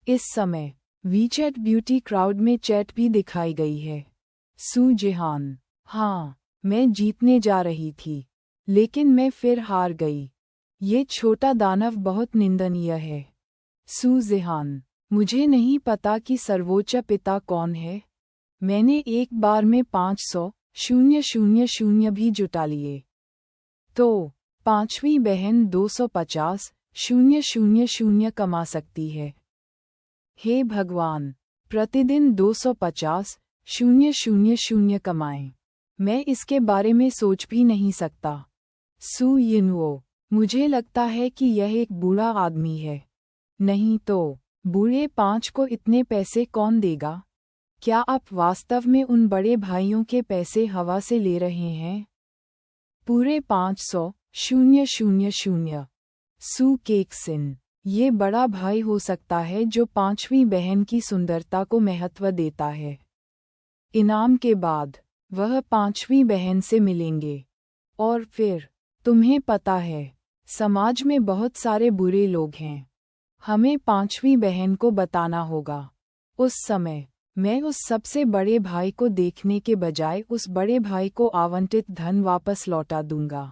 इस समय WeChat beauty crowd में चैट भी दिखाई गई है। सू जेहान, हाँ, मैं जीतने जा रही थी, लेकिन मैं फिर हार गई। ये छोटा दानव बहुत निंदनीय है। सू जेहान, मुझे नहीं पता कि सर्वोच्च पिता कौन है। मैंने एक बार में 500,000 भी जुटा लिए। तो पांचवी बहन 250,000 कमा सकती है। हे भगवान, प्रतिदिन 250,000 कमाएं। मैं इसके बारे में सोच भी नहीं सकता। सू यिनवो, मुझे लगता है कि यह एक बूढ़ा आदमी है। नहीं तो बूढ़े 5 को इतने पैसे कौन देगा? क्या आप वास्तव में उन बड़े भाइयों के पैसे हवा से ले रहे हैं? पूरे 500,000। सू केकसिन, ये बड़ा भाई हो सकता है जो 5वीं बहन की सुंदरता को महत्व देता है। इनाम के बाद वह 5वीं बहन से मिलेंगे। और फिर, तुम्हें पता है, समाज में बहुत सारे बुरे लोग हैं। हमें 5वीं बहन को बताना होगा। उस समय मैं उस सबसे बड़े भाई को देखने के बजाय उस बड़े भाई को आवंटित धन वापस लौटा दूंगा।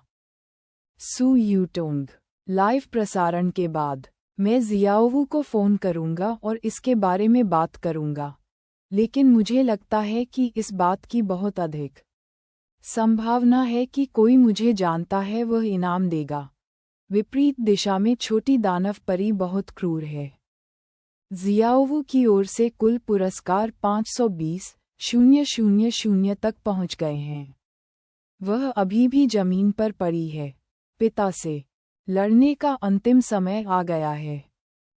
सू यूटोंग, लाइव प्रसारण के बाद मैं जियाओवू को फ़ोन करूंगा और इसके बारे में बात करूंगा, लेकिन मुझे लगता है कि इस बात की बहुत अधिक संभावना है कि कोई मुझे जानता है वह इनाम देगा। विपरीत दिशा में छोटी दानव परी बहुत क्रूर है। जियाओवू की ओर से कुल पुरस्कार 520,000 तक पहुंच गए हैं। वह अभी भी जमीन पर पड़ी है। पिता से लड़ने का अंतिम समय आ गया है।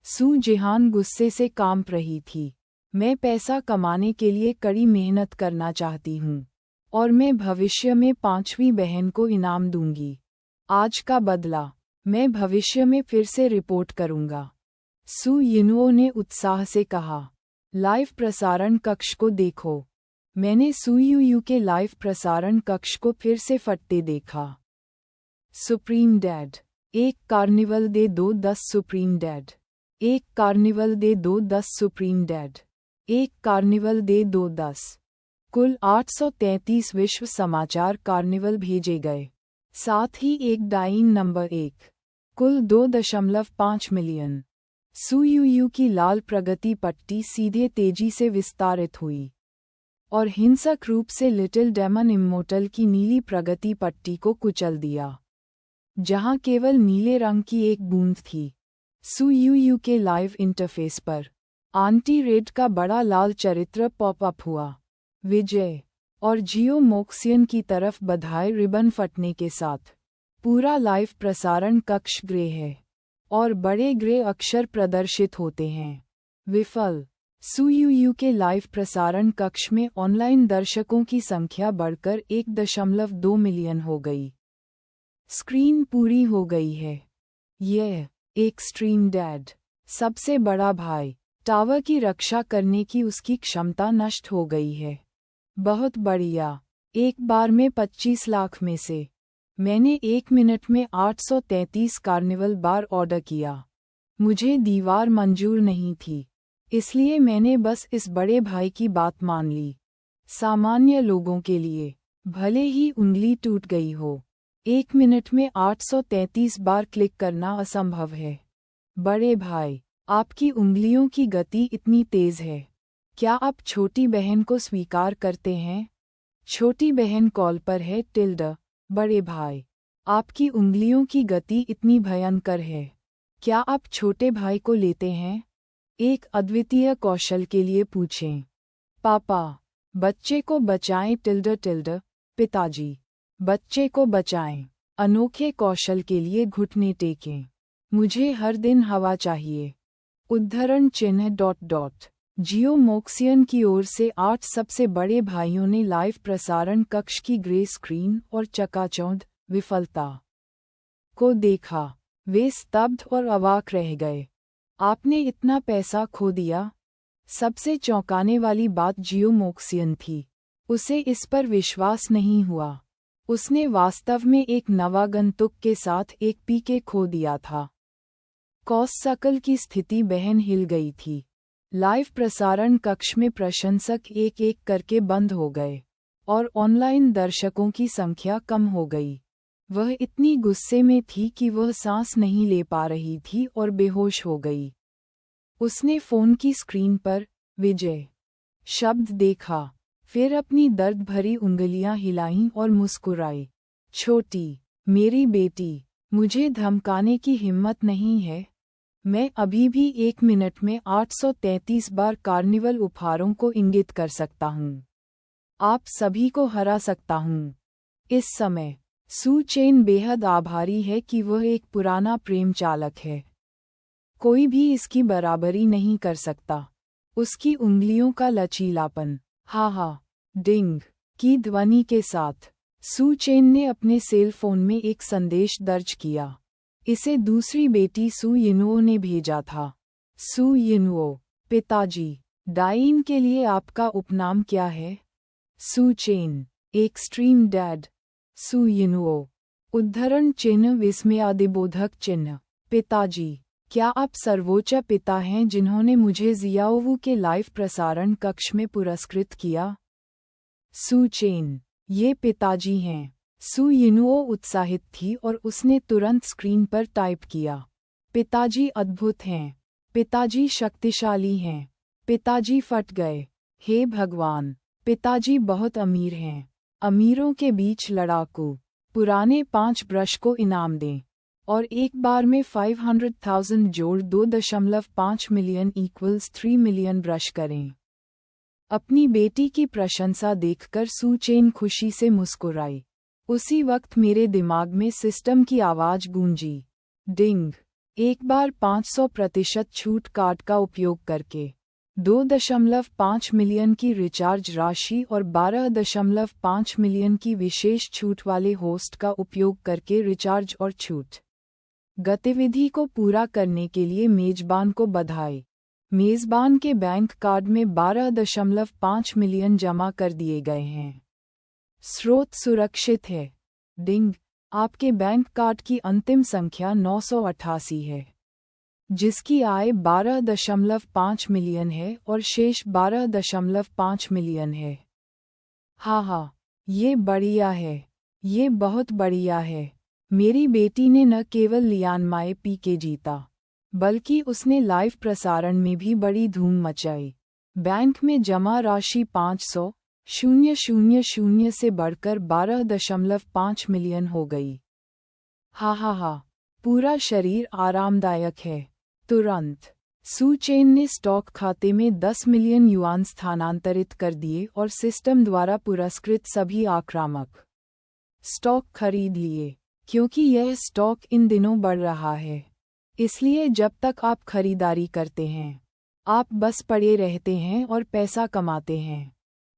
सू जेहान गुस्से से कांप रही थी। मैं पैसा कमाने के लिए कड़ी मेहनत करना चाहती हूँ, और मैं भविष्य में 5वीं बहन को इनाम दूंगी। आज का बदला मैं भविष्य में फिर से रिपोर्ट करूंगा। सू यिनुओ ने उत्साह से कहा। लाइव प्रसारण कक्ष को देखो। मैंने सुयूयू के लाइव प्रसारण कक्ष को फिर से फटते देखा। सुप्रीम डैड, एक कार्निवल दे दो 10 सुप्रीम डैड। एक कार्निवल दे दो 10 सुप्रीम डैड। एक कार्निवल दे दो 10। कुल 833 विश्व समाचार कार्निवल भेजे गए, साथ ही एक डाइंग नंबर 1। कुल 2.5 मिलियन। सुयूयू की लाल प्रगति पट्टी सीधे तेजी से विस्तारित हुई और हिंसक रूप से लिटिल डेमन इम्मोर्टल की नीली प्रगति पट्टी को कुचल दिया, जहां केवल नीले रंग की एक बूंद थी। सुयूयू के लाइव इंटरफेस पर आंटी रेड का बड़ा लाल चरित्र पॉप अप हुआ। विजय और जियो मोक्सियन की तरफ बधाई रिबन फटने के साथ पूरा लाइव प्रसारण कक्ष ग्रे है और बड़े ग्रे अक्षर प्रदर्शित होते हैं। विफल। सुयूयू के लाइव प्रसारण कक्ष में ऑनलाइन दर्शकों की संख्या बढ़कर 1.2 मिलियन हो गई। स्क्रीन पूरी हो गई है। यह एक्सट्रीम डैड, सबसे बड़ा भाई, टावर की रक्षा करने की उसकी क्षमता नष्ट हो गई है। बहुत बढ़िया। एक बार में 25 लाख में से मैंने 1 मिनट में 833 कार्निवल बार ऑर्डर किया। मुझे दीवार मंजूर नहीं थी, इसलिए मैंने बस इस बड़े भाई की बात मान ली। सामान्य लोगों के लिए, भले ही उंगली टूट गई हो, 1 मिनट में 833 बार क्लिक करना असंभव है। बड़े भाई, आपकी उंगलियों की गति इतनी तेज है। क्या आप छोटी बहन को स्वीकार करते हैं? छोटी बहन कॉल पर है टिल्डा। बड़े भाई, आपकी उंगलियों की गति इतनी भयंकर है। क्या आप छोटे भाई को लेते हैं? एक अद्वितीय कौशल के लिए पूछें। पापा, बच्चे को बचाएं टिल्डा। पिताजी, बच्चे को बचाएं। अनोखे कौशल के लिए घुटने टेकें। मुझे हर दिन हवा चाहिए। उद्धरण चिन्ह। जियो मोक्सियन की ओर से 8 सबसे बड़े भाइयों ने लाइव प्रसारण कक्ष की ग्रे स्क्रीन और चकाचौंध विफलता को देखा। वे स्तब्ध और अवाक रह गए। आपने इतना पैसा खो दिया? सबसे चौंकाने वाली बात जियो मोक्सियन थी। उसे इस पर विश्वास नहीं हुआ। उसने वास्तव में एक नवागंतुक के साथ एक पीके खो दिया था। कॉससकल की स्थिति बहन हिल गई थी। लाइव प्रसारण कक्ष में प्रशंसक एक एक करके बंद हो गए और ऑनलाइन दर्शकों की संख्या कम हो गई। वह इतनी गुस्से में थी कि वह सांस नहीं ले पा रही थी और बेहोश हो गई। उसने फोन की स्क्रीन पर विजय शब्द देखा, फिर अपनी दर्द भरी उंगलियां हिलाईं और मुस्कुराई। छोटी, मेरी बेटी, मुझे धमकाने की हिम्मत नहीं है। मैं अभी भी 1 मिनट में 833 बार कार्निवल उपहारों को इंगित कर सकता हूँ। आप सभी को हरा सकता हूँ। इस समय सू चेन बेहद आभारी है कि वह एक पुराना प्रेम चालक है। कोई भी इसकी बराबरी नहीं कर सकता। उसकी उंगलियों का लचीलापन, हा हा, डिंग की ध्वनि के साथ सू चेन ने अपने सेल फोन में एक संदेश दर्ज किया। इसे दूसरी बेटी सू यिनुओ ने भेजा था। सू यिनुओ, पिताजी, डाइन के लिए आपका उपनाम क्या है? सू चेन, एक्सट्रीम डैड। सू यिनुओ, उद्धरण चिन्ह विस्मयादिबोधक चिन्ह। पिताजी, क्या आप सर्वोच्च पिता हैं जिन्होंने मुझे जियाओवू के लाइव प्रसारण कक्ष में पुरस्कृत किया? सू चेन, ये पिताजी हैं। सू यिनुओ उत्साहित थी और उसने तुरंत स्क्रीन पर टाइप किया। पिताजी अद्भुत हैं। पिताजी शक्तिशाली हैं। पिताजी फट गए। हे भगवान, पिताजी बहुत अमीर हैं। अमीरों के बीच लड़ाकू। पुराने 5 ब्रश को इनाम दें और एक बार में 500,000 जोड़ 2.5 मिलियन = 3 मिलियन ब्रश करें। अपनी बेटी की प्रशंसा देखकर सू चेन खुशी से मुस्कुराई। उसी वक्त मेरे दिमाग में सिस्टम की आवाज गूंजी। डिंग, एक बार 500% छूट कार्ड का उपयोग करके 2.5 मिलियन की रिचार्ज राशि और 12.5 मिलियन की विशेष छूट वाले होस्ट का उपयोग करके रिचार्ज और छूट गतिविधि को पूरा करने के लिए मेजबान को बधाई। मेजबान के बैंक कार्ड में 12.5 मिलियन जमा कर दिए गए हैं। स्रोत सुरक्षित है। डिंग, आपके बैंक कार्ड की अंतिम संख्या 988 है, जिसकी आय 12.5 मिलियन है और शेष 12.5 मिलियन है। हा, ये बढ़िया है। ये बहुत बढ़िया है। मेरी बेटी ने न केवल लियानमाए पी के जीता, बल्कि उसने लाइव प्रसारण में भी बड़ी धूम मचाई। बैंक में जमा राशि 500,000 से बढ़कर 12.5 मिलियन हो गई। हा, पूरा शरीर आरामदायक है। तुरंत सू चेन ने स्टॉक खाते में 10 मिलियन युआन स्थानांतरित कर दिए और सिस्टम द्वारा पुरस्कृत सभी आक्रामक स्टॉक खरीद लिए। क्योंकि यह स्टॉक इन दिनों बढ़ रहा है, इसलिए जब तक आप खरीदारी करते हैं, आप बस पड़े रहते हैं और पैसा कमाते हैं।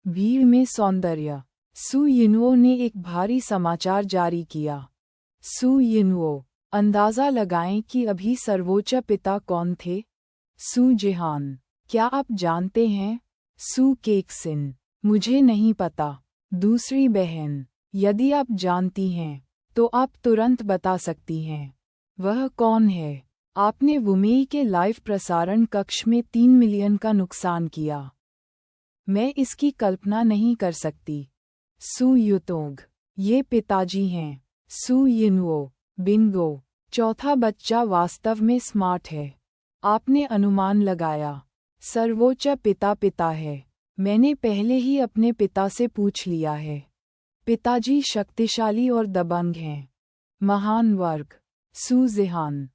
भीड़ में सौंदर्य। सू यिनुओ ने एक भारी समाचार जारी किया। सू यिनुओ, अंदाज़ा लगाएं कि अभी सर्वोच्च पिता कौन थे? सू जेहान, क्या आप जानते हैं? सू केक्सिन, मुझे नहीं पता। दूसरी बहन, यदि आप जानती हैं, तो आप तुरंत बता सकती हैं। वह कौन है? आपने वुमेई के लाइव प्रसारण कक्ष में 3 मिलियन का नुकसान किया। मैं इसकी कल्पना नहीं कर सकती। सू युतोग, ये पिताजी हैं। सू यिनुओ, बिंगो, चौथा बच्चा वास्तव में स्मार्ट है। आपने अनुमान लगाया। सर्वोच्च पिता है। मैंने पहले ही अपने पिता से पूछ लिया है। पिताजी शक्तिशाली और दबंग हैं। महान वर्ग। सू जेहान,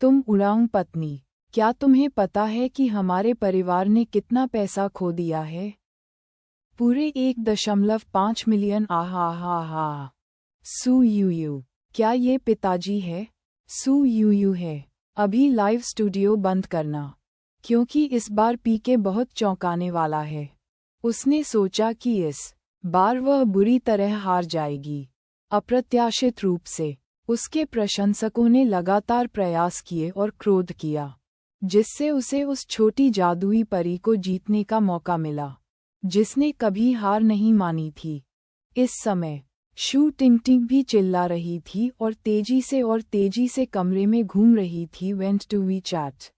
तुम उड़ाऊ पत्नी, क्या तुम्हें पता है कि हमारे परिवार ने कितना पैसा खो दिया है? पूरे 1.5 मिलियन। आहा। सू यूयू, क्या ये पिताजी है? सू यूयू है। अभी लाइव स्टूडियो बंद करना, क्योंकि इस बार पीके बहुत चौंकाने वाला है। उसने सोचा कि इस बार वह बुरी तरह हार जाएगी। अप्रत्याशित रूप से उसके प्रशंसकों ने लगातार प्रयास किए और क्रोध किया, जिससे उसे उस छोटी जादुई परी को जीतने का मौका मिला, जिसने कभी हार नहीं मानी थी। इस समय शू टिंगटिंग भी चिल्ला रही थी और तेजी से कमरे में घूम रही थी। Went to WeChat.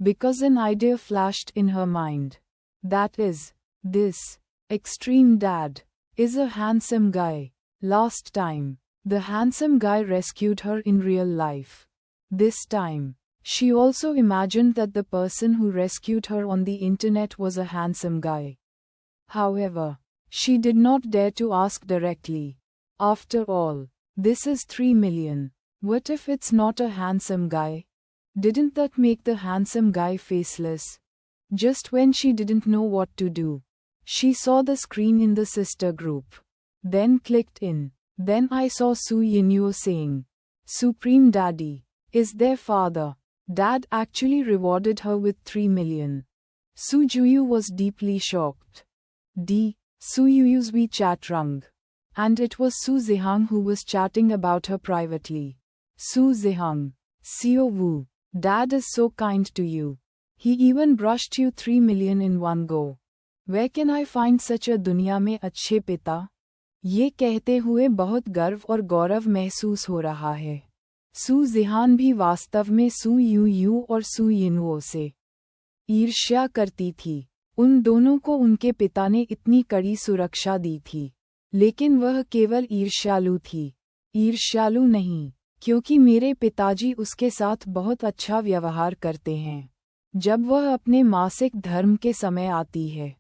because an idea flashed in her mind. That is, this extreme dad is a handsome guy. Last time, the handsome guy rescued her in real life. This time, she also imagined that the person who rescued her on the internet was a handsome guy. However, she did not dare to ask directly. After all, this is 3 million. What if it's not a handsome guy? Didn't that make the handsome guy faceless? Just when she didn't know what to do, she saw the screen in the sister group. Then clicked in. Then I saw Su Yinyuo saying, "Supreme Daddy is their father." Dad actually rewarded her with 3 million. Su Juyu was deeply shocked. Su Yuyu's WeChat rung. And it was Su Zihang who was chatting about her privately. Su Zihang, Xiao Wu, Dad is so kind to you. He even brushed you 3 million in one go. Where can I find such a दुनिया में अच्छे पिता? ये कहते हुए बहुत गर्व और गौरव महसूस हो रहा है। सू जिहान भी वास्तव में सू यू और सू यिनवो से ईर्ष्या करती थी। उन दोनों को उनके पिता ने इतनी कड़ी सुरक्षा दी थी, लेकिन वह केवल ईर्ष्यालु थी। ईर्ष्यालु नहीं, क्योंकि मेरे पिताजी उसके साथ बहुत अच्छा व्यवहार करते हैं। जब वह अपने मासिक धर्म के समय आती है,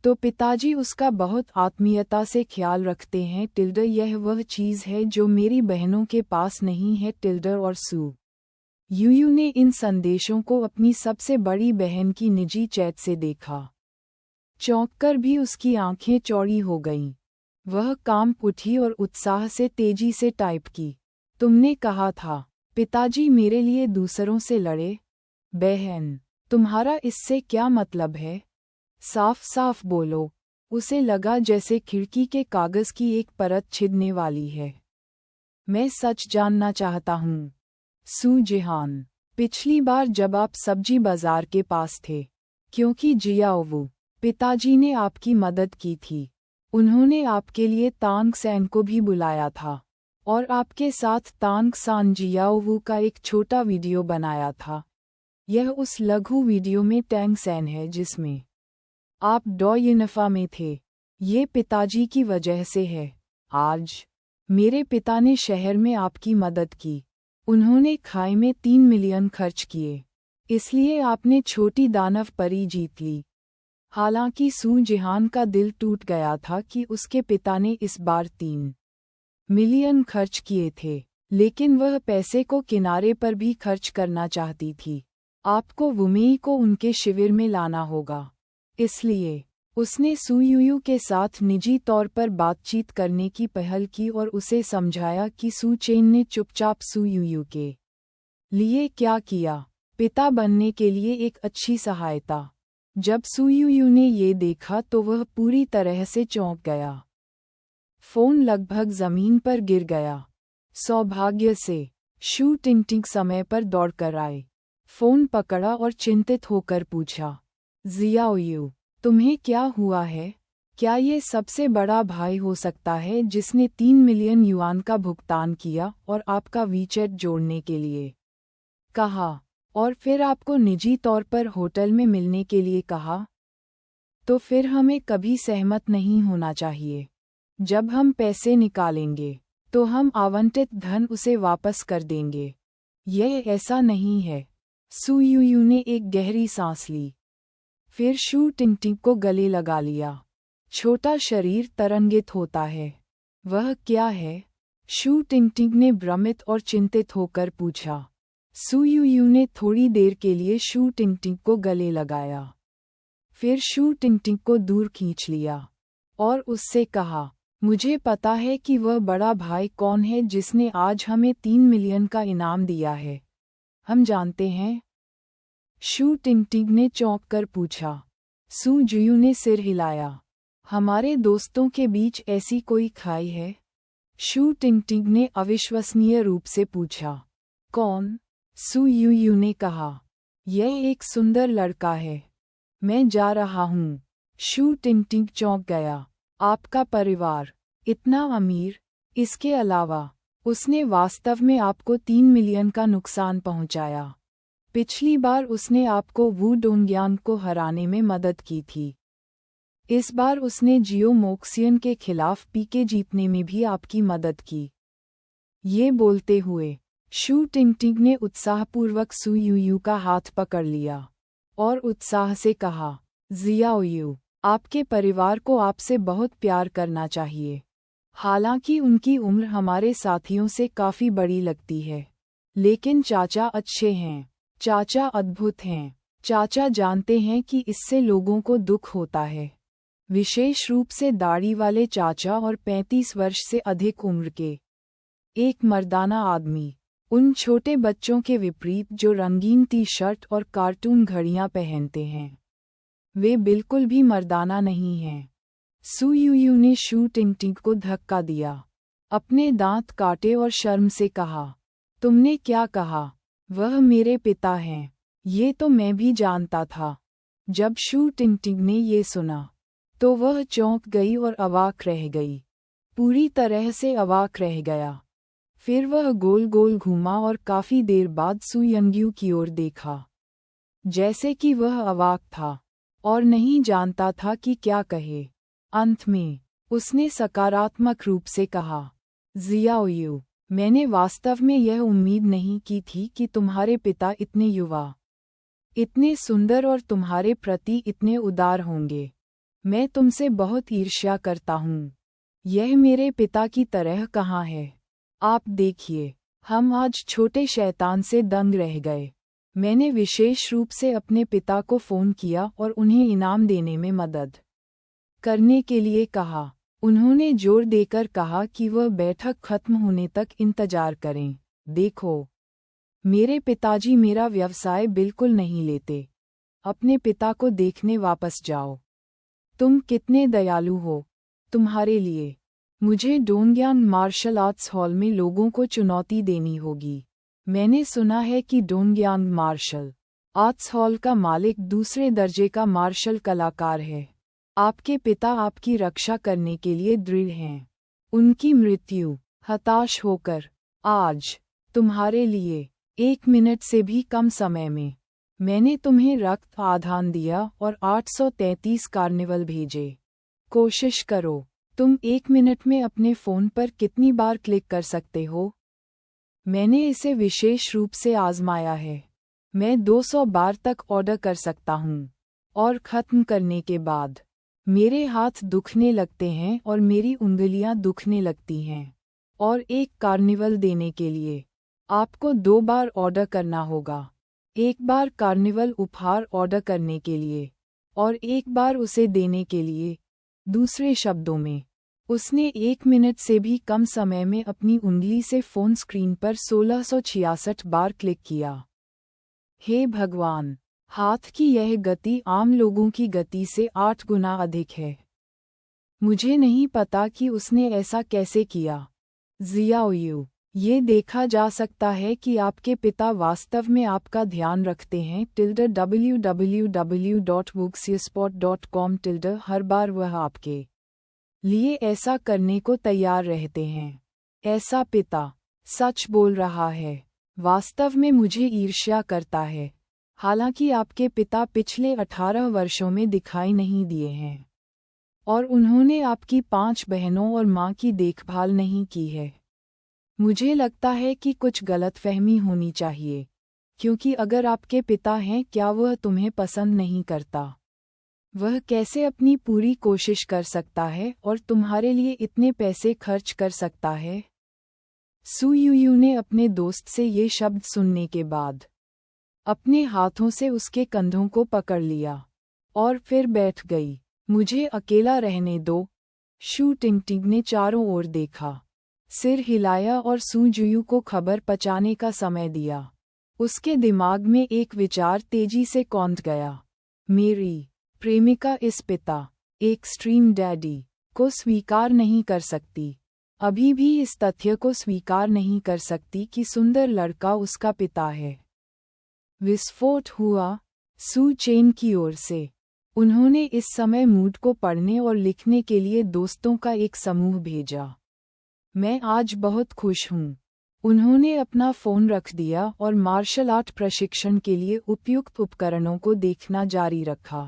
तो पिताजी उसका बहुत आत्मीयता से ख्याल रखते हैं। यह वह चीज़ है जो मेरी बहनों के पास नहीं है। और सू यूयू ने इन संदेशों को अपनी सबसे बड़ी बहन की निजी चैट से देखा। चौंककर भी उसकी आंखें चौड़ी हो गईं। वह कांप उठी और उत्साह से तेजी से टाइप की, "तुमने कहा था, पिताजी मेरे लिए दूसरों से लड़े? बहन, तुम्हारा इससे क्या मतलब है? साफ साफ बोलो।" उसे लगा जैसे खिड़की के कागज की एक परत छिदने वाली है। "मैं सच जानना चाहता हूँ, सू जिहान। पिछली बार जब आप सब्जी बाजार के पास थे, क्योंकि जियाओवू, पिताजी ने आपकी मदद की थी। उन्होंने आपके लिए तांग सैन को भी बुलाया था, और आपके साथ तांग सान जियाओवू का एक छोटा वीडियो बनाया था। यह उस लघु वीडियो में टैंग सैन है जिसमें आप डॉयनफा में थे। ये पिताजी की वजह से है। आज मेरे पिता ने शहर में आपकी मदद की। उन्होंने खाई में 3 मिलियन खर्च किए, इसलिए आपने छोटी दानव परी जीत ली।" हालांकि सू जिहान का दिल टूट गया था कि उसके पिता ने इस बार 3 मिलियन खर्च किए थे, लेकिन वह पैसे को किनारे पर भी खर्च करना चाहती थी। आपको वुमेई को उनके शिविर में लाना होगा। इसलिए उसने सू यूयू के साथ निजी तौर पर बातचीत करने की पहल की और उसे समझाया कि सू चेन ने चुपचाप सू यूयू के लिए क्या किया, पिता बनने के लिए एक अच्छी सहायता। जब सू यूयू ने ये देखा तो वह पूरी तरह से चौंक गया। फोन लगभग जमीन पर गिर गया। सौभाग्य से शू टिंगटिंग समय पर दौड़कर आए, फोन पकड़ा और चिंतित होकर पूछा, "जियाओयू, तुम्हें क्या हुआ है? क्या ये सबसे बड़ा भाई हो सकता है जिसने 3 मिलियन युआन का भुगतान किया और आपका वीचैट जोड़ने के लिए कहा, और फिर आपको निजी तौर पर होटल में मिलने के लिए कहा? तो फिर हमें कभी सहमत नहीं होना चाहिए। जब हम पैसे निकालेंगे, तो हम आवंटित धन उसे वापस कर देंगे। यह ऐसा नहीं है।" सू यूयू ने एक गहरी सांस ली। फिर शू टिंगटिंग को गले लगा लिया। छोटा शरीर तरंगित होता है। "वह क्या है?" शू टिंगटिंग ने भ्रमित और चिंतित होकर पूछा। सू यूयू ने थोड़ी देर के लिए शू टिंगटिंग को गले लगाया। फिर शू टिंगटिंग को दूर खींच लिया और उससे कहा, "मुझे पता है कि वह बड़ा भाई कौन है जिसने आज हमें 3 मिलियन का इनाम दिया है। हम जानते हैं?" शू टिंगटिंग ने चौंक कर पूछा। सू जुयू ने सिर हिलाया। "हमारे दोस्तों के बीच ऐसी कोई खाई है?" शू टिंगटिंग ने अविश्वसनीय रूप से पूछा। "कौन?" सू यूयू ने कहा, "यह एक सुंदर लड़का है। मैं जा रहा हूँ।" शू टिंगटिंग चौंक गया। "आपका परिवार इतना अमीर? इसके अलावा, उसने वास्तव में आपको 3 मिलियन का नुकसान पहुँचाया। पिछली बार उसने आपको वू डोंगयांग को हराने में मदद की थी। इस बार उसने जियो मोक्सियन के खिलाफ पीके जीतने में भी आपकी मदद की। ये बोलते हुए शू टिंगटिंग ने उत्साहपूर्वक सू यूयू का हाथ पकड़ लिया और उत्साह से कहा, जियाओयू, आपके परिवार को आपसे बहुत प्यार करना चाहिए। हालांकि उनकी उम्र हमारे साथियों से काफ़ी बड़ी लगती है, लेकिन चाचा अच्छे हैं, चाचा अद्भुत हैं। चाचा जानते हैं कि इससे लोगों को दुख होता है, विशेष रूप से दाढ़ी वाले चाचा और 35 वर्ष से अधिक उम्र के एक मर्दाना आदमी, उन छोटे बच्चों के विपरीत जो रंगीन टी शर्ट और कार्टून घड़ियां पहनते हैं। वे बिल्कुल भी मर्दाना नहीं हैं। सू यूयू ने शू टिंगटिंग को धक्का दिया, अपने दांत काटे और शर्म से कहा, तुमने क्या कहा? वह मेरे पिता हैं। ये तो मैं भी जानता था। जब शू टिंगटिंग ने ये सुना तो वह चौंक गई और अवाक रह गई, पूरी तरह से अवाक रह गया। फिर वह गोल गोल घूमा और काफी देर बाद सू यंग्यू की ओर देखा, जैसे कि वह अवाक था और नहीं जानता था कि क्या कहे। अंत में उसने सकारात्मक रूप से कहा, जियाओयू, मैंने वास्तव में यह उम्मीद नहीं की थी कि तुम्हारे पिता इतने युवा, इतने सुंदर और तुम्हारे प्रति इतने उदार होंगे। मैं तुमसे बहुत ईर्ष्या करता हूँ। यह मेरे पिता की तरह कहाँ है? आप देखिए, हम आज छोटे शैतान से दंग रह गए। मैंने विशेष रूप से अपने पिता को फ़ोन किया और उन्हें इनाम देने में मदद करने के लिए कहा। उन्होंने जोर देकर कहा कि वह बैठक खत्म होने तक इंतजार करें। देखो, मेरे पिताजी मेरा व्यवसाय बिल्कुल नहीं लेते। अपने पिता को देखने वापस जाओ। तुम कितने दयालु हो। तुम्हारे लिए मुझे डोंगयांग मार्शल आर्ट्स हॉल में लोगों को चुनौती देनी होगी। मैंने सुना है कि डोंगयांग मार्शल आर्ट्स हॉल का मालिक दूसरे दर्जे का मार्शल कलाकार है। आपके पिता आपकी रक्षा करने के लिए दृढ़ हैं। उनकी मृत्यु हताश होकर आज तुम्हारे लिए 1 मिनट से भी कम समय में मैंने तुम्हें रक्त आधान दिया और 833 कार्निवल भेजे। कोशिश करो, तुम 1 मिनट में अपने फ़ोन पर कितनी बार क्लिक कर सकते हो? मैंने इसे विशेष रूप से आजमाया है। मैं 200 बार तक ऑर्डर कर सकता हूँ और ख़त्म करने के बाद मेरे हाथ दुखने लगते हैं और मेरी उंगलियां दुखने लगती हैं। और एक कार्निवल देने के लिए आपको 2 बार ऑर्डर करना होगा। 1 बार कार्निवल उपहार ऑर्डर करने के लिए और 1 बार उसे देने के लिए। दूसरे शब्दों में, उसने 1 मिनट से भी कम समय में अपनी उंगली से फ़ोन स्क्रीन पर 1666 बार क्लिक किया। हे भगवान! हाथ की यह गति आम लोगों की गति से 8 गुना अधिक है। मुझे नहीं पता कि उसने ऐसा कैसे किया। जियाओयू, ये देखा जा सकता है कि आपके पिता वास्तव में आपका ध्यान रखते हैं। www.wuxiaspot.com हर बार वह आपके लिए ऐसा करने को तैयार रहते हैं। ऐसा पिता सच बोल रहा है, वास्तव में मुझे ईर्ष्या करता है। हालांकि आपके पिता पिछले 18 वर्षों में दिखाई नहीं दिए हैं और उन्होंने आपकी 5 बहनों और मां की देखभाल नहीं की है। मुझे लगता है कि कुछ गलतफहमी होनी चाहिए, क्योंकि अगर आपके पिता हैं, क्या वह तुम्हें पसंद नहीं करता? वह कैसे अपनी पूरी कोशिश कर सकता है और तुम्हारे लिए इतने पैसे खर्च कर सकता है? सू यूयू ने अपने दोस्त से ये शब्द सुनने के बाद अपने हाथों से उसके कंधों को पकड़ लिया और फिर बैठ गई। मुझे अकेला रहने दो। शू टिंगटिंग ने चारों ओर देखा, सिर हिलाया और सू यूयू को खबर पचाने का समय दिया। उसके दिमाग में एक विचार तेजी से कौंध गया। मेरी प्रेमिका इस पिता, एक्सट्रीम डैडी, को स्वीकार नहीं कर सकती। अभी भी इस तथ्य को स्वीकार नहीं कर सकती कि सुंदर लड़का उसका पिता है। विस्फोट हुआ सू चेन की ओर से। उन्होंने इस समय मूड को पढ़ने और लिखने के लिए दोस्तों का एक समूह भेजा। मैं आज बहुत खुश हूँ। उन्होंने अपना फ़ोन रख दिया और मार्शल आर्ट प्रशिक्षण के लिए उपयुक्त उपकरणों को देखना जारी रखा।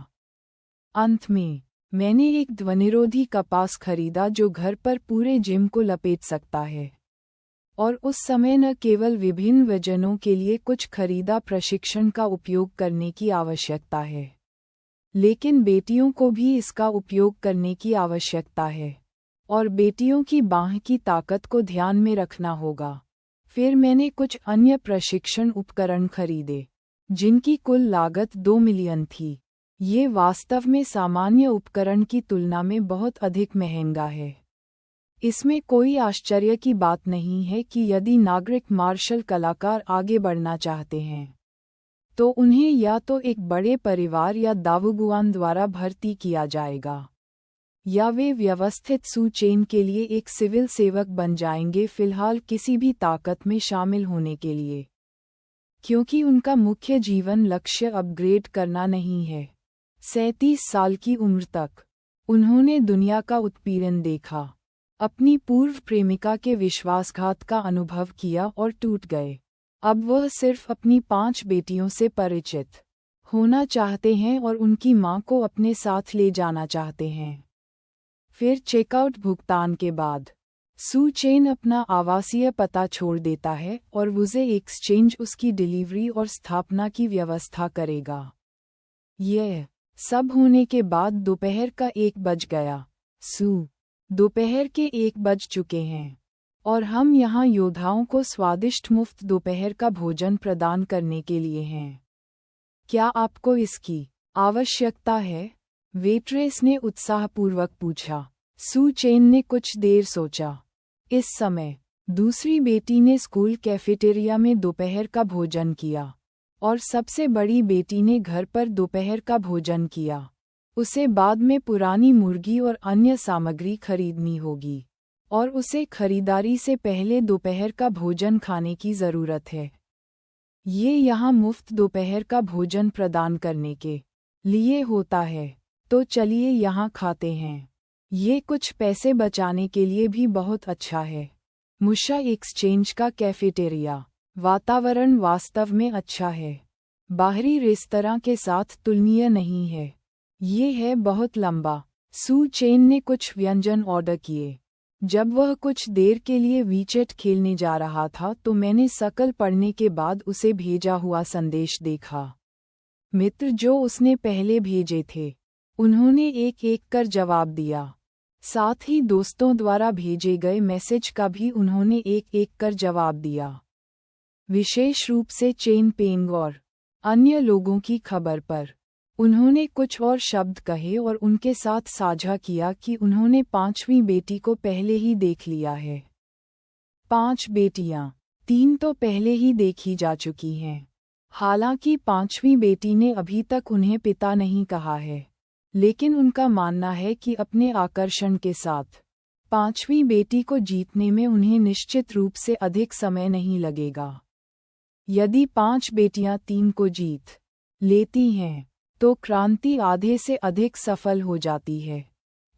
अंत में, मैंने एक ध्वनिरोधी कपास खरीदा जो घर पर पूरे जिम को लपेट सकता है। और उस समय न केवल विभिन्न वजनों के लिए कुछ खरीदा प्रशिक्षण का उपयोग करने की आवश्यकता है, लेकिन बेटियों को भी इसका उपयोग करने की आवश्यकता है, और बेटियों की बाह की ताकत को ध्यान में रखना होगा। फिर मैंने कुछ अन्य प्रशिक्षण उपकरण खरीदे, जिनकी कुल लागत 2 मिलियन थी। ये वास्तव में सामान्य उपकरण की तुलना में बहुत अधिक महंगा है। इसमें कोई आश्चर्य की बात नहीं है कि यदि नागरिक मार्शल कलाकार आगे बढ़ना चाहते हैं, तो उन्हें या तो एक बड़े परिवार या दावुगुआन द्वारा भर्ती किया जाएगा, या वे व्यवस्थित सू चेन के लिए एक सिविल सेवक बन जाएंगे, फिलहाल किसी भी ताकत में शामिल होने के लिए, क्योंकि उनका मुख्य जीवन लक्ष्य अपग्रेड करना नहीं है। 37 साल की उम्र तक उन्होंने दुनिया का उत्पीड़न देखा, अपनी पूर्व प्रेमिका के विश्वासघात का अनुभव किया और टूट गए। अब वह सिर्फ अपनी 5 बेटियों से परिचित होना चाहते हैं और उनकी मां को अपने साथ ले जाना चाहते हैं। फिर चेकआउट भुगतान के बाद सू चेन अपना आवासीय पता छोड़ देता है और वुजे एक्सचेंज उसकी डिलीवरी और स्थापना की व्यवस्था करेगा। यह सब होने के बाद दोपहर का 1 बज गया। दोपहर के 1 बज चुके हैं और हम यहाँ योद्धाओं को स्वादिष्ट मुफ्त दोपहर का भोजन प्रदान करने के लिए हैं। क्या आपको इसकी आवश्यकता है? वेट्रेस ने उत्साहपूर्वक पूछा। सू चेन ने कुछ देर सोचा। इस समय दूसरी बेटी ने स्कूल कैफेटेरिया में दोपहर का भोजन किया और सबसे बड़ी बेटी ने घर पर दोपहर का भोजन किया। उसे बाद में पुरानी मुर्गी और अन्य सामग्री खरीदनी होगी और उसे खरीदारी से पहले दोपहर का भोजन खाने की ज़रूरत है। ये यहाँ मुफ्त दोपहर का भोजन प्रदान करने के लिए होता है, तो चलिए यहाँ खाते हैं। ये कुछ पैसे बचाने के लिए भी बहुत अच्छा है। मुशा एक्सचेंज का कैफेटेरिया वातावरण वास्तव में अच्छा है, बाहरी रेस्तरां के साथ तुलनीय नहीं है। ये है बहुत लंबा। सू चेन ने कुछ व्यंजन ऑर्डर किए। जब वह कुछ देर के लिए वीचेट खेलने जा रहा था तो मैंने सकल पढ़ने के बाद उसे भेजा हुआ संदेश देखा। मित्र जो उसने पहले भेजे थे, उन्होंने एक एक कर जवाब दिया। साथ ही दोस्तों द्वारा भेजे गए मैसेज का भी उन्होंने एक एक कर जवाब दिया। विशेष रूप से चेन पेंग और अन्य लोगों की खबर पर उन्होंने कुछ और शब्द कहे और उनके साथ साझा किया कि उन्होंने 5वीं बेटी को पहले ही देख लिया है। 5 बेटियां, 3 तो पहले ही देखी जा चुकी हैं। हालांकि 5वीं बेटी ने अभी तक उन्हें पिता नहीं कहा है, लेकिन उनका मानना है कि अपने आकर्षण के साथ 5वीं बेटी को जीतने में उन्हें निश्चित रूप से अधिक समय नहीं लगेगा। यदि 5 बेटियां 3 को जीत लेती हैं, तो क्रांति आधे से अधिक सफल हो जाती है।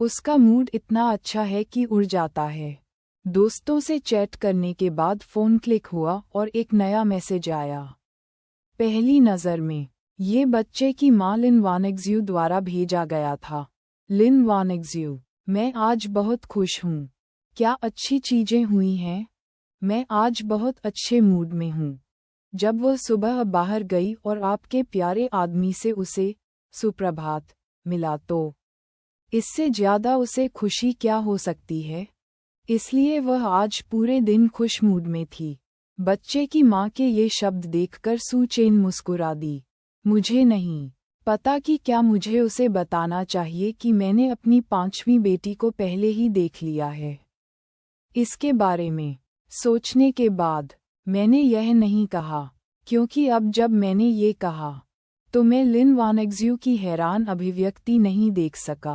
उसका मूड इतना अच्छा है कि उड़ जाता है। दोस्तों से चैट करने के बाद फ़ोन क्लिक हुआ और एक नया मैसेज आया। पहली नज़र में ये बच्चे की मां लिन वानेक्ज्यू द्वारा भेजा गया था। लिन वानेक्ज्यू, मैं आज बहुत खुश हूँ। क्या अच्छी चीज़ें हुई हैं? मैं आज बहुत अच्छे मूड में हूँ। जब वह सुबह बाहर गई और आपके प्यारे आदमी से उसे सुप्रभात मिला तो इससे ज़्यादा उसे खुशी क्या हो सकती है? इसलिए वह आज पूरे दिन खुश मूड में थी। बच्चे की मां के ये शब्द देखकर सू चेन मुस्कुरा दी। मुझे नहीं पता कि क्या मुझे उसे बताना चाहिए कि मैंने अपनी 5वीं बेटी को पहले ही देख लिया है। इसके बारे में सोचने के बाद मैंने यह नहीं कहा, क्योंकि अब जब मैंने ये कहा तो मैं लिन वानेक्ज्यू की हैरान अभिव्यक्ति नहीं देख सका।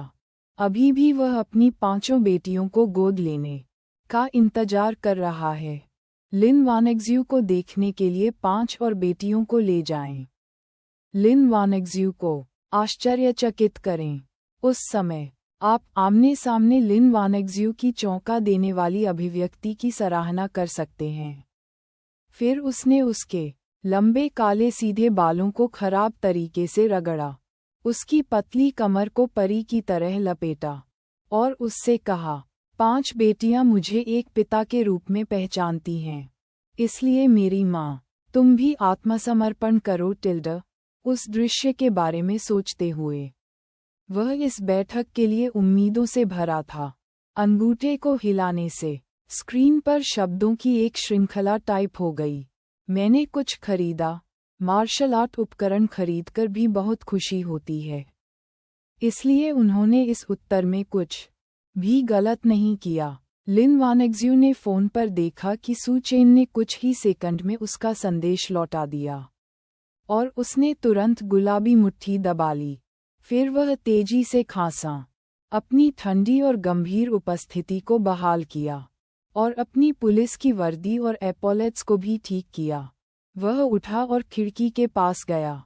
अभी भी वह अपनी 5 बेटियों को गोद लेने का इंतजार कर रहा है। लिन वानेक्ज्यू को देखने के लिए 5 और बेटियों को ले जाएं। लिन वानेक्ज्यू को आश्चर्यचकित करें। उस समय आप आमने सामने लिन वानेक्ज्यू की चौंका देने वाली अभिव्यक्ति की सराहना कर सकते हैं। फिर उसने उसके लंबे काले सीधे बालों को खराब तरीके से रगड़ा, उसकी पतली कमर को परी की तरह लपेटा और उससे कहा, 5 बेटियां मुझे एक पिता के रूप में पहचानती हैं, इसलिए मेरी माँ, तुम भी आत्मसमर्पण करो। उस दृश्य के बारे में सोचते हुए वह इस बैठक के लिए उम्मीदों से भरा था। अंगूठे को हिलाने से स्क्रीन पर शब्दों की एक श्रृंखला टाइप हो गई। मैंने कुछ खरीदा। मार्शल आर्ट उपकरण खरीदकर भी बहुत खुशी होती है। इसलिए उन्होंने इस उत्तर में कुछ भी गलत नहीं किया। लिन वानेक्ज्यू ने फ़ोन पर देखा कि सू चेन ने कुछ ही सेकंड में उसका संदेश लौटा दिया और उसने तुरंत गुलाबी मुट्ठी दबा ली। फिर वह तेजी से खांसा, अपनी ठंडी और गंभीर उपस्थिति को बहाल किया और अपनी पुलिस की वर्दी और एपॉलेट्स को भी ठीक किया। वह उठा और खिड़की के पास गया,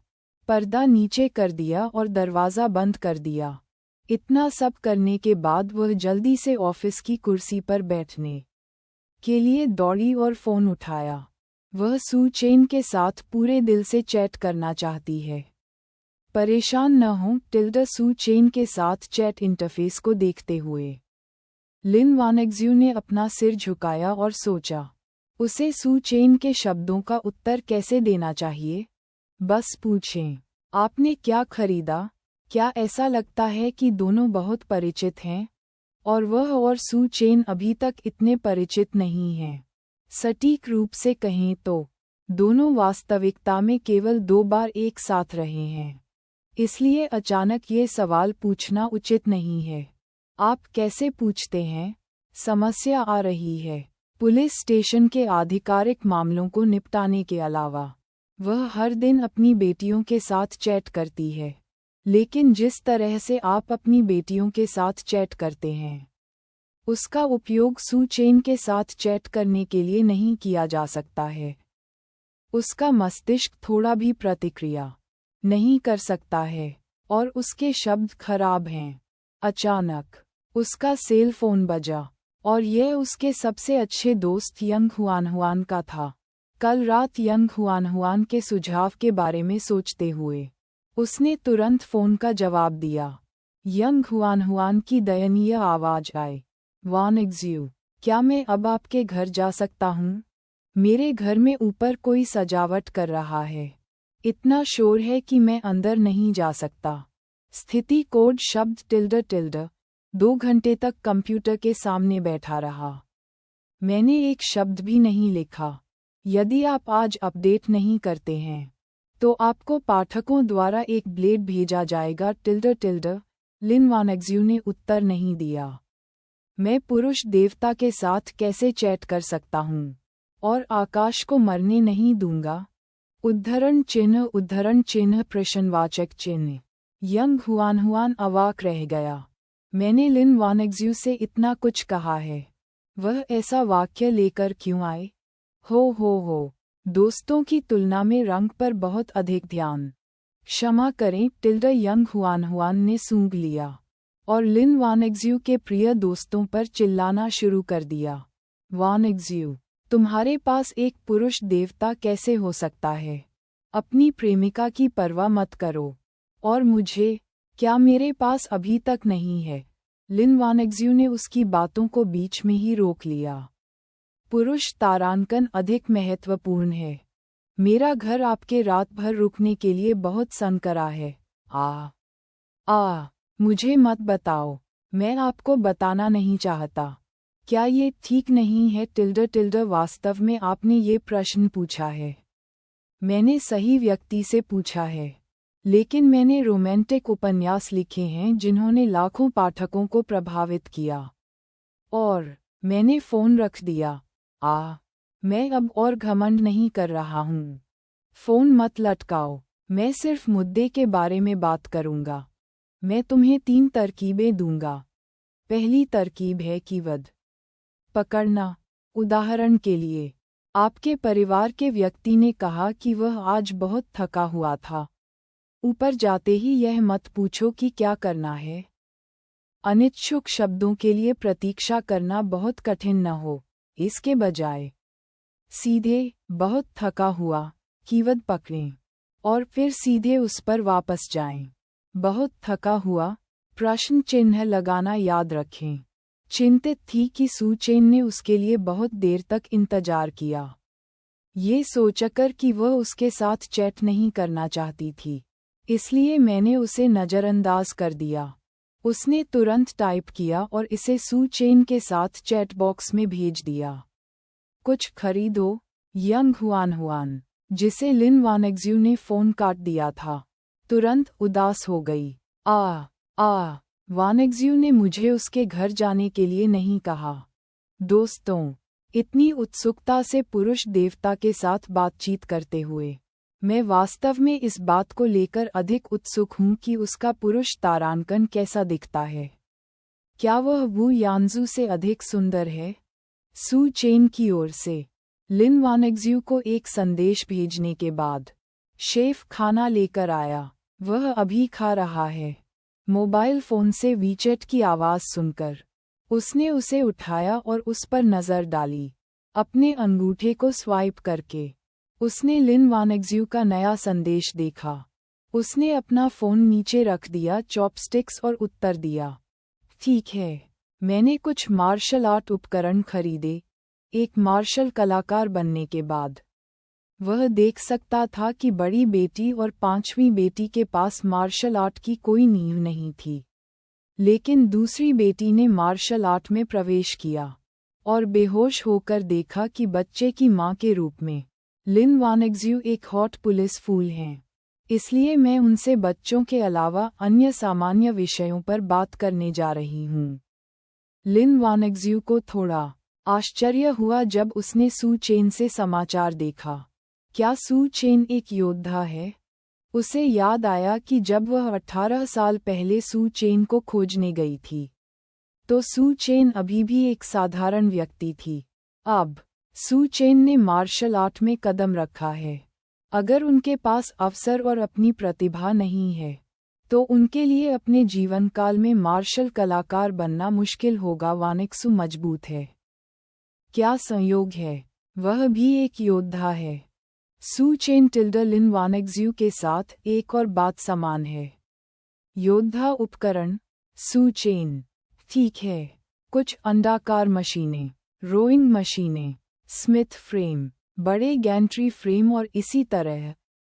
पर्दा नीचे कर दिया और दरवाज़ा बंद कर दिया। इतना सब करने के बाद वह जल्दी से ऑफिस की कुर्सी पर बैठने के लिए दौड़ी और फ़ोन उठाया। वह सू चेन के साथ पूरे दिल से चैट करना चाहती है। परेशान न हो। सू चेन के साथ चैट इंटरफेस को देखते हुए लिन वानेक्ज्यू ने अपना सिर झुकाया और सोचा, उसे सू चेन के शब्दों का उत्तर कैसे देना चाहिए। बस पूछें, आपने क्या खरीदा? क्या ऐसा लगता है कि दोनों बहुत परिचित हैं और वह और सू चेन अभी तक इतने परिचित नहीं हैं? सटीक रूप से कहें तो दोनों वास्तविकता में केवल 2 बार एक साथ रहे हैं। इसलिए अचानक ये सवाल पूछना उचित नहीं है। आप कैसे पूछते हैं? समस्या आ रही है। पुलिस स्टेशन के आधिकारिक मामलों को निपटाने के अलावा वह हर दिन अपनी बेटियों के साथ चैट करती है, लेकिन जिस तरह से आप अपनी बेटियों के साथ चैट करते हैं, उसका उपयोग सू चेन के साथ चैट करने के लिए नहीं किया जा सकता है। उसका मस्तिष्क थोड़ा भी प्रतिक्रिया नहीं कर सकता है और उसके शब्द खराब हैं। अचानक उसका सेल फोन बजा और यह उसके सबसे अच्छे दोस्त यंग हुआन का था। कल रात यंग हुआन के सुझाव के बारे में सोचते हुए उसने तुरंत फ़ोन का जवाब दिया। यंग हुआन की दयनीय आवाज़ आई, वानेक्ज्यू, क्या मैं अब आपके घर जा सकता हूँ? मेरे घर में ऊपर कोई सजावट कर रहा है। इतना शोर है कि मैं अंदर नहीं जा सकता। स्थिति कोड शब्द 2 घंटे तक कंप्यूटर के सामने बैठा रहा। मैंने एक शब्द भी नहीं लिखा। यदि आप आज अपडेट नहीं करते हैं तो आपको पाठकों द्वारा एक ब्लेड भेजा जाएगा। लिन वानेक्ज्यू ने उत्तर नहीं दिया। मैं पुरुष देवता के साथ कैसे चैट कर सकता हूँ और आकाश को मरने नहीं दूंगा। उद्धरण चिन्ह प्रश्नवाचक चिन्ह। यंग हुआन अवाक रह गया। मैंने लिन वानेक्ज्यू से इतना कुछ कहा है, वह ऐसा वाक्य लेकर क्यों आए? हो, दोस्तों की तुलना में रंग पर बहुत अधिक ध्यान। क्षमा करें। यंग हुआन ने सूंघ लिया और लिन वानेक्ज्यू के प्रिय दोस्तों पर चिल्लाना शुरू कर दिया। वानेक्ज्यू, तुम्हारे पास एक पुरुष देवता कैसे हो सकता है? अपनी प्रेमिका की परवाह मत करो। और मुझे, क्या मेरे पास अभी तक नहीं है? लिन वानेक्ज्यू ने उसकी बातों को बीच में ही रोक लिया। पुरुष तारांकन अधिक महत्वपूर्ण है। मेरा घर आपके रात भर रुकने के लिए बहुत सनकरा है। मुझे मत बताओ। मैं आपको बताना नहीं चाहता। क्या ये ठीक नहीं है? वास्तव में आपने ये प्रश्न पूछा है। मैंने सही व्यक्ति से पूछा है। लेकिन मैंने रोमांटिक उपन्यास लिखे हैं जिन्होंने लाखों पाठकों को प्रभावित किया। और मैंने फ़ोन रख दिया। मैं अब और घमंड नहीं कर रहा हूँ। फ़ोन मत लटकाओ। मैं सिर्फ मुद्दे के बारे में बात करूँगा। मैं तुम्हें 3 तरकीबें दूंगा। पहली तरकीब है कीवर्ड पकड़ना। उदाहरण के लिए, आपके परिवार के व्यक्ति ने कहा कि वह आज बहुत थका हुआ था। ऊपर जाते ही यह मत पूछो कि क्या करना है। अनिच्छुक शब्दों के लिए प्रतीक्षा करना बहुत कठिन न हो। इसके बजाय सीधे, बहुत थका हुआ, कीवर्ड पकड़ें और फिर सीधे उस पर वापस जाएं। बहुत थका हुआ, प्रश्न चिन्ह लगाना याद रखें। चिंतित थी कि सू चेन ने उसके लिए बहुत देर तक इंतजार किया, ये सोचकर कि वह उसके साथ चैट नहीं करना चाहती थी, इसलिए मैंने उसे नज़रअंदाज कर दिया। उसने तुरंत टाइप किया और इसे सू चेन के साथ चैट बॉक्स में भेज दिया। कुछ खरीदो, यंग हुआन, जिसे लिन वानेक्ज्यू ने फ़ोन काट दिया था, तुरंत उदास हो गई। वानेक्ज्यू ने मुझे उसके घर जाने के लिए नहीं कहा। दोस्तों, इतनी उत्सुकता से पुरुष देवता के साथ बातचीत करते हुए, मैं वास्तव में इस बात को लेकर अधिक उत्सुक हूँ कि उसका पुरुष तारांकन कैसा दिखता है। क्या वह वू यानजू से अधिक सुंदर है? सू चेन की ओर से लिन वानेक्ज्यू को एक संदेश भेजने के बाद शेफ खाना लेकर आया। वह अभी खा रहा है। मोबाइल फ़ोन से वीचैट की आवाज़ सुनकर उसने उसे उठाया और उस पर नज़र डाली। अपने अंगूठे को स्वाइप करके उसने लिन वानेक्ज्यू का नया संदेश देखा। उसने अपना फ़ोन नीचे रख दिया, चॉपस्टिक्स और उत्तर दिया, ठीक है, मैंने कुछ मार्शल आर्ट उपकरण खरीदे। एक मार्शल कलाकार बनने के बाद वह देख सकता था कि बड़ी बेटी और पांचवी बेटी के पास मार्शल आर्ट की कोई नींव नहीं थी, लेकिन दूसरी बेटी ने मार्शल आर्ट में प्रवेश किया और बेहोश होकर देखा कि बच्चे की मां के रूप में लिन वानेक्ज्यू एक हॉट पुलिस फूल हैं। इसलिए मैं उनसे बच्चों के अलावा अन्य सामान्य विषयों पर बात करने जा रही हूँ। लिन वानेक्ज्यू को थोड़ा आश्चर्य हुआ जब उसने सू चेन से समाचार देखा। क्या सू चेन एक योद्धा है? उसे याद आया कि जब वह 18 साल पहले सू चेन को खोजने गई थी, तो सू चेन अभी भी एक साधारण व्यक्ति थी। अब सू चेन ने मार्शल आर्ट में कदम रखा है। अगर उनके पास अवसर और अपनी प्रतिभा नहीं है, तो उनके लिए अपने जीवन काल में मार्शल कलाकार बनना मुश्किल होगा। वानेक्सू मजबूत है। क्या संयोग है, वह भी एक योद्धा है। सू चेन लिन वानेक्ज्यू के साथ एक और बात समान है। योद्धा उपकरण। सू चेन, ठीक है, कुछ अंडाकार मशीनें, रोइंग मशीनें, स्मिथ फ्रेम, बड़े गैंट्री फ्रेम और इसी तरह।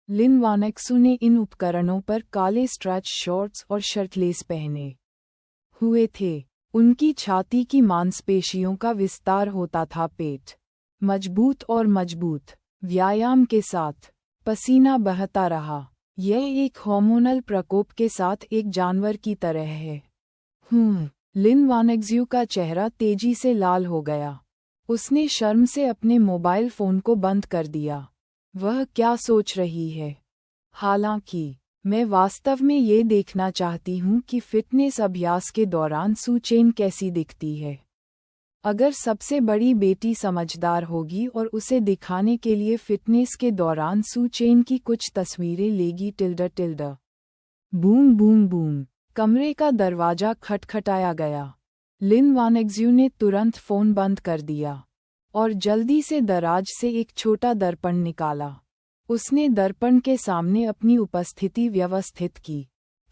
लिन वानेक्सू ने इन उपकरणों पर काले स्ट्रेच शॉर्ट्स और शर्टलेस पहने हुए थे। उनकी छाती की मांसपेशियों का विस्तार होता था। पेट मजबूत और मजबूत। व्यायाम के साथ पसीना बहता रहा। यह एक हार्मोनल प्रकोप के साथ एक जानवर की तरह है। लिन वानेक्ज्यू का चेहरा तेजी से लाल हो गया। उसने शर्म से अपने मोबाइल फ़ोन को बंद कर दिया। वह क्या सोच रही है? हालांकि मैं वास्तव में ये देखना चाहती हूँ कि फिटनेस अभ्यास के दौरान सू चेन कैसी दिखती है। अगर सबसे बड़ी बेटी समझदार होगी और उसे दिखाने के लिए फिटनेस के दौरान सू चेन की कुछ तस्वीरें लेगी। Boom boom boom. कमरे का दरवाजा खटखटाया गया। लिन वानेक्ज्यू ने तुरंत फ़ोन बंद कर दिया और जल्दी से दराज से एक छोटा दर्पण निकाला। उसने दर्पण के सामने अपनी उपस्थिति व्यवस्थित की,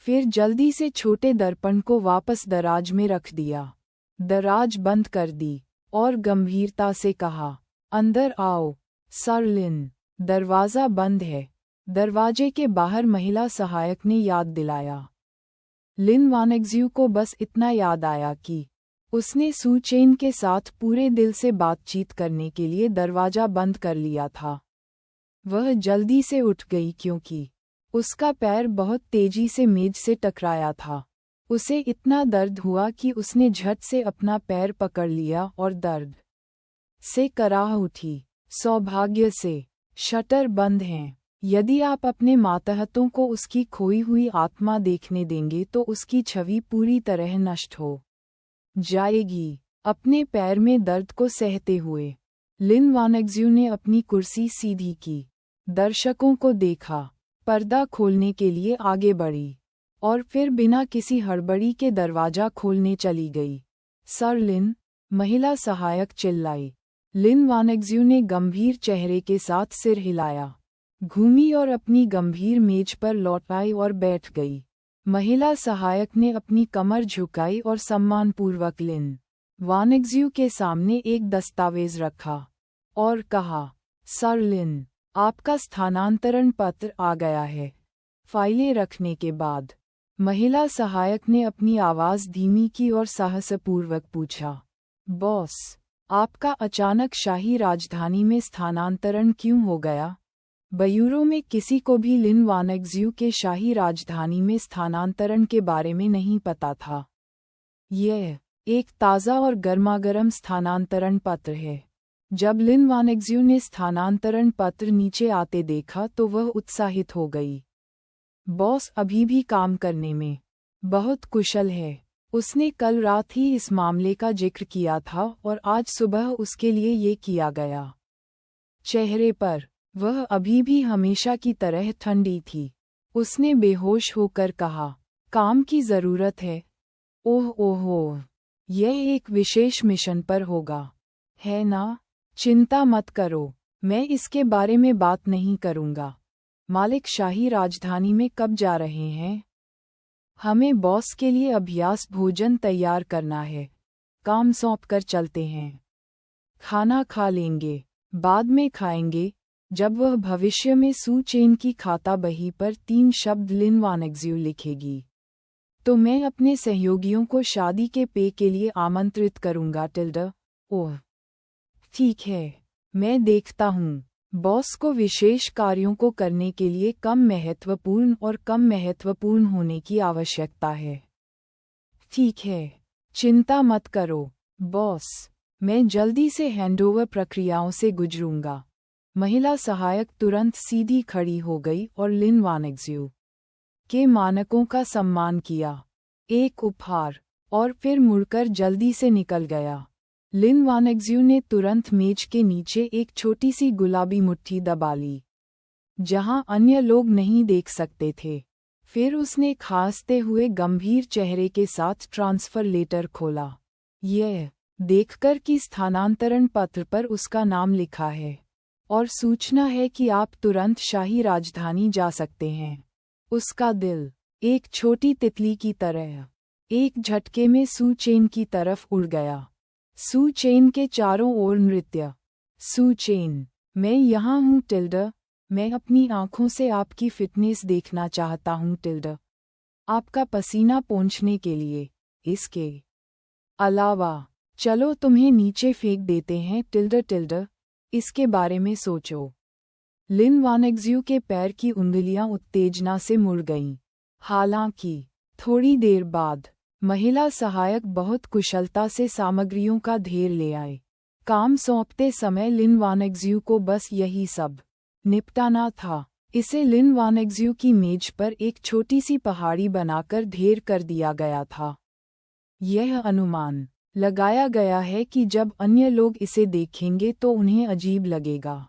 फिर जल्दी से छोटे दर्पण को वापस दराज में रख दिया। दराज बंद कर दी और गंभीरता से कहा, अंदर आओ सर लिन। दरवाज़ा बंद है, दरवाजे के बाहर महिला सहायक ने याद दिलाया। लिन वानेक्ज्यू को बस इतना याद आया कि उसने सू चेन के साथ पूरे दिल से बातचीत करने के लिए दरवाज़ा बंद कर लिया था। वह जल्दी से उठ गई क्योंकि उसका पैर बहुत तेजी से मेज से टकराया था। उसे इतना दर्द हुआ कि उसने झट से अपना पैर पकड़ लिया और दर्द से कराह उठी। सौभाग्य से शटर बंद हैं। यदि आप अपने मातहतों को उसकी खोई हुई आत्मा देखने देंगे तो उसकी छवि पूरी तरह नष्ट हो जाएगी। अपने पैर में दर्द को सहते हुए लिन वानेक्ज्यू ने अपनी कुर्सी सीधी की, दर्शकों को देखा, पर्दा खोलने के लिए आगे बढ़ी और फिर बिना किसी हड़बड़ी के दरवाजा खोलने चली गई। सर लिन, महिला सहायक चिल्लाई। लिन वानेक्ज्यू ने गंभीर चेहरे के साथ सिर हिलाया, घूमी और अपनी गंभीर मेज पर लौट आई और बैठ गई। महिला सहायक ने अपनी कमर झुकाई और सम्मानपूर्वक लिन वानेक्ज्यू के सामने एक दस्तावेज रखा और कहा, सर लिन, आपका स्थानांतरण पत्र आ गया है। फाइलें रखने के बाद महिला सहायक ने अपनी आवाज़ धीमी की और साहसपूर्वक पूछा, बॉस, आपका अचानक शाही राजधानी में स्थानांतरण क्यों हो गया? बयूरो में किसी को भी लिन वानेक्ज्यू के शाही राजधानी में स्थानांतरण के बारे में नहीं पता था। यह एक ताज़ा और गर्मागर्म स्थानांतरण पत्र है। जब लिन वानेक्ज्यू ने स्थानांतरण पत्र नीचे आते देखा तो वह उत्साहित हो गई। बॉस अभी भी काम करने में बहुत कुशल है। उसने कल रात ही इस मामले का जिक्र किया था और आज सुबह उसके लिए ये किया गया। चेहरे पर वह अभी भी हमेशा की तरह ठंडी थी। उसने बेहोश होकर कहा, काम की ज़रूरत है? ओह ओह ओह, यह एक विशेष मिशन पर होगा, है ना? चिंता मत करो, मैं इसके बारे में बात नहीं करूँगा। मालिक शाही राजधानी में कब जा रहे हैं? हमें बॉस के लिए अभ्यास भोजन तैयार करना है। काम सौंप कर चलते हैं। खाना खा लेंगे, बाद में खाएंगे। जब वह भविष्य में सू चेन की खाता बही पर 3 शब्द लिन वानेक्ज्यू लिखेगी, तो मैं अपने सहयोगियों को शादी के पेय के लिए आमंत्रित करूंगा। ओह, ठीक है, मैं देखता हूँ। बॉस को विशेष कार्यों को करने के लिए कम महत्वपूर्ण और कम महत्वपूर्ण होने की आवश्यकता है। ठीक है, चिंता मत करो, बॉस, मैं जल्दी से हैंडओवर प्रक्रियाओं से गुजरूंगा। महिला सहायक तुरंत सीधी खड़ी हो गई और लिन वानेक्ज्यू के मानकों का सम्मान किया, एक उपहार, और फिर मुड़कर जल्दी से निकल गया। लिन वानेक्ज्यू ने तुरंत मेज के नीचे एक छोटी सी गुलाबी मुट्ठी दबा ली, जहां अन्य लोग नहीं देख सकते थे। फिर उसने खांसते हुए गंभीर चेहरे के साथ ट्रांसफर लेटर खोला, यह देखकर कि स्थानांतरण पत्र पर उसका नाम लिखा है और सूचना है कि आप तुरंत शाही राजधानी जा सकते हैं। उसका दिल एक छोटी तितली की तरह एक झटके में सू चेन की तरफ उड़ गया। सू चेन के चारों ओर नृत्य। सू चेन, मैं यहाँ हूँ। मैं अपनी आँखों से आपकी फिटनेस देखना चाहता हूँ। आपका पसीना पोंछने के लिए। इसके अलावा चलो तुम्हें नीचे फेंक देते हैं। इसके बारे में सोचो। लिन वानेक्ज्यू के पैर की उंगलियां उत्तेजना से मुड़ गईं। हालांकि थोड़ी देर बाद महिला सहायक बहुत कुशलता से सामग्रियों का ढेर ले आए। काम सौंपते समय लिन वानेक्ज्यू को बस यही सब निपटाना था। इसे लिन वानेक्ज्यू की मेज पर एक छोटी सी पहाड़ी बनाकर ढेर कर दिया गया था। यह अनुमान लगाया गया है कि जब अन्य लोग इसे देखेंगे तो उन्हें अजीब लगेगा।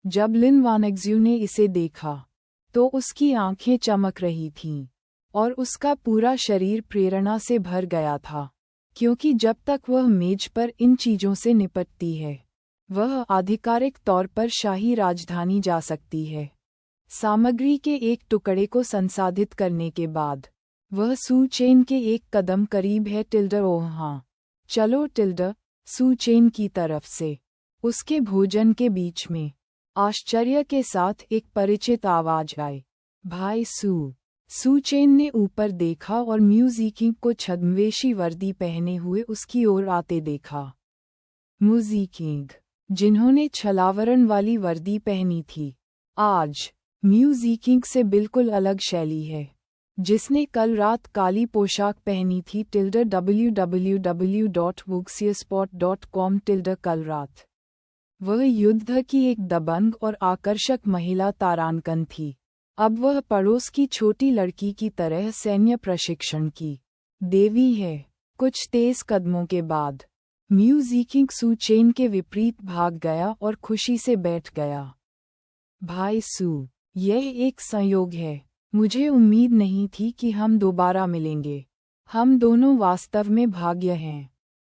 जब लिन वानेक्ज्यू ने इसे देखा तो उसकी आंखें चमक रही थीं और उसका पूरा शरीर प्रेरणा से भर गया था, क्योंकि जब तक वह मेज पर इन चीज़ों से निपटती है, वह आधिकारिक तौर पर शाही राजधानी जा सकती है। सामग्री के एक टुकड़े को संसाधित करने के बाद वह सू चेन के एक कदम करीब है। ओह हाँ, चलो। सू चेन की तरफ से उसके भोजन के बीच में आश्चर्य के साथ एक परिचित आवाज आई, भाई सू। सू चेन ने ऊपर देखा और म्यूजिकिंग को छद्मवेशी वर्दी पहने हुए उसकी ओर आते देखा। म्यूजिकिंग, जिन्होंने छलावरण वाली वर्दी पहनी थी, आज म्यूजिकिंग से बिल्कुल अलग शैली है, जिसने कल रात काली पोशाक पहनी थी। www.wuxiaspot.com। कल रात वह युद्ध की एक दबंग और आकर्षक महिला तारांकन थी। अब वह पड़ोस की छोटी लड़की की तरह सैन्य प्रशिक्षण की देवी है। कुछ तेज कदमों के बाद म्यूजिकिंग सू चेन के विपरीत भाग गया और खुशी से बैठ गया। भाई सू, यह एक संयोग है। मुझे उम्मीद नहीं थी कि हम दोबारा मिलेंगे। हम दोनों वास्तव में भाग्य हैं।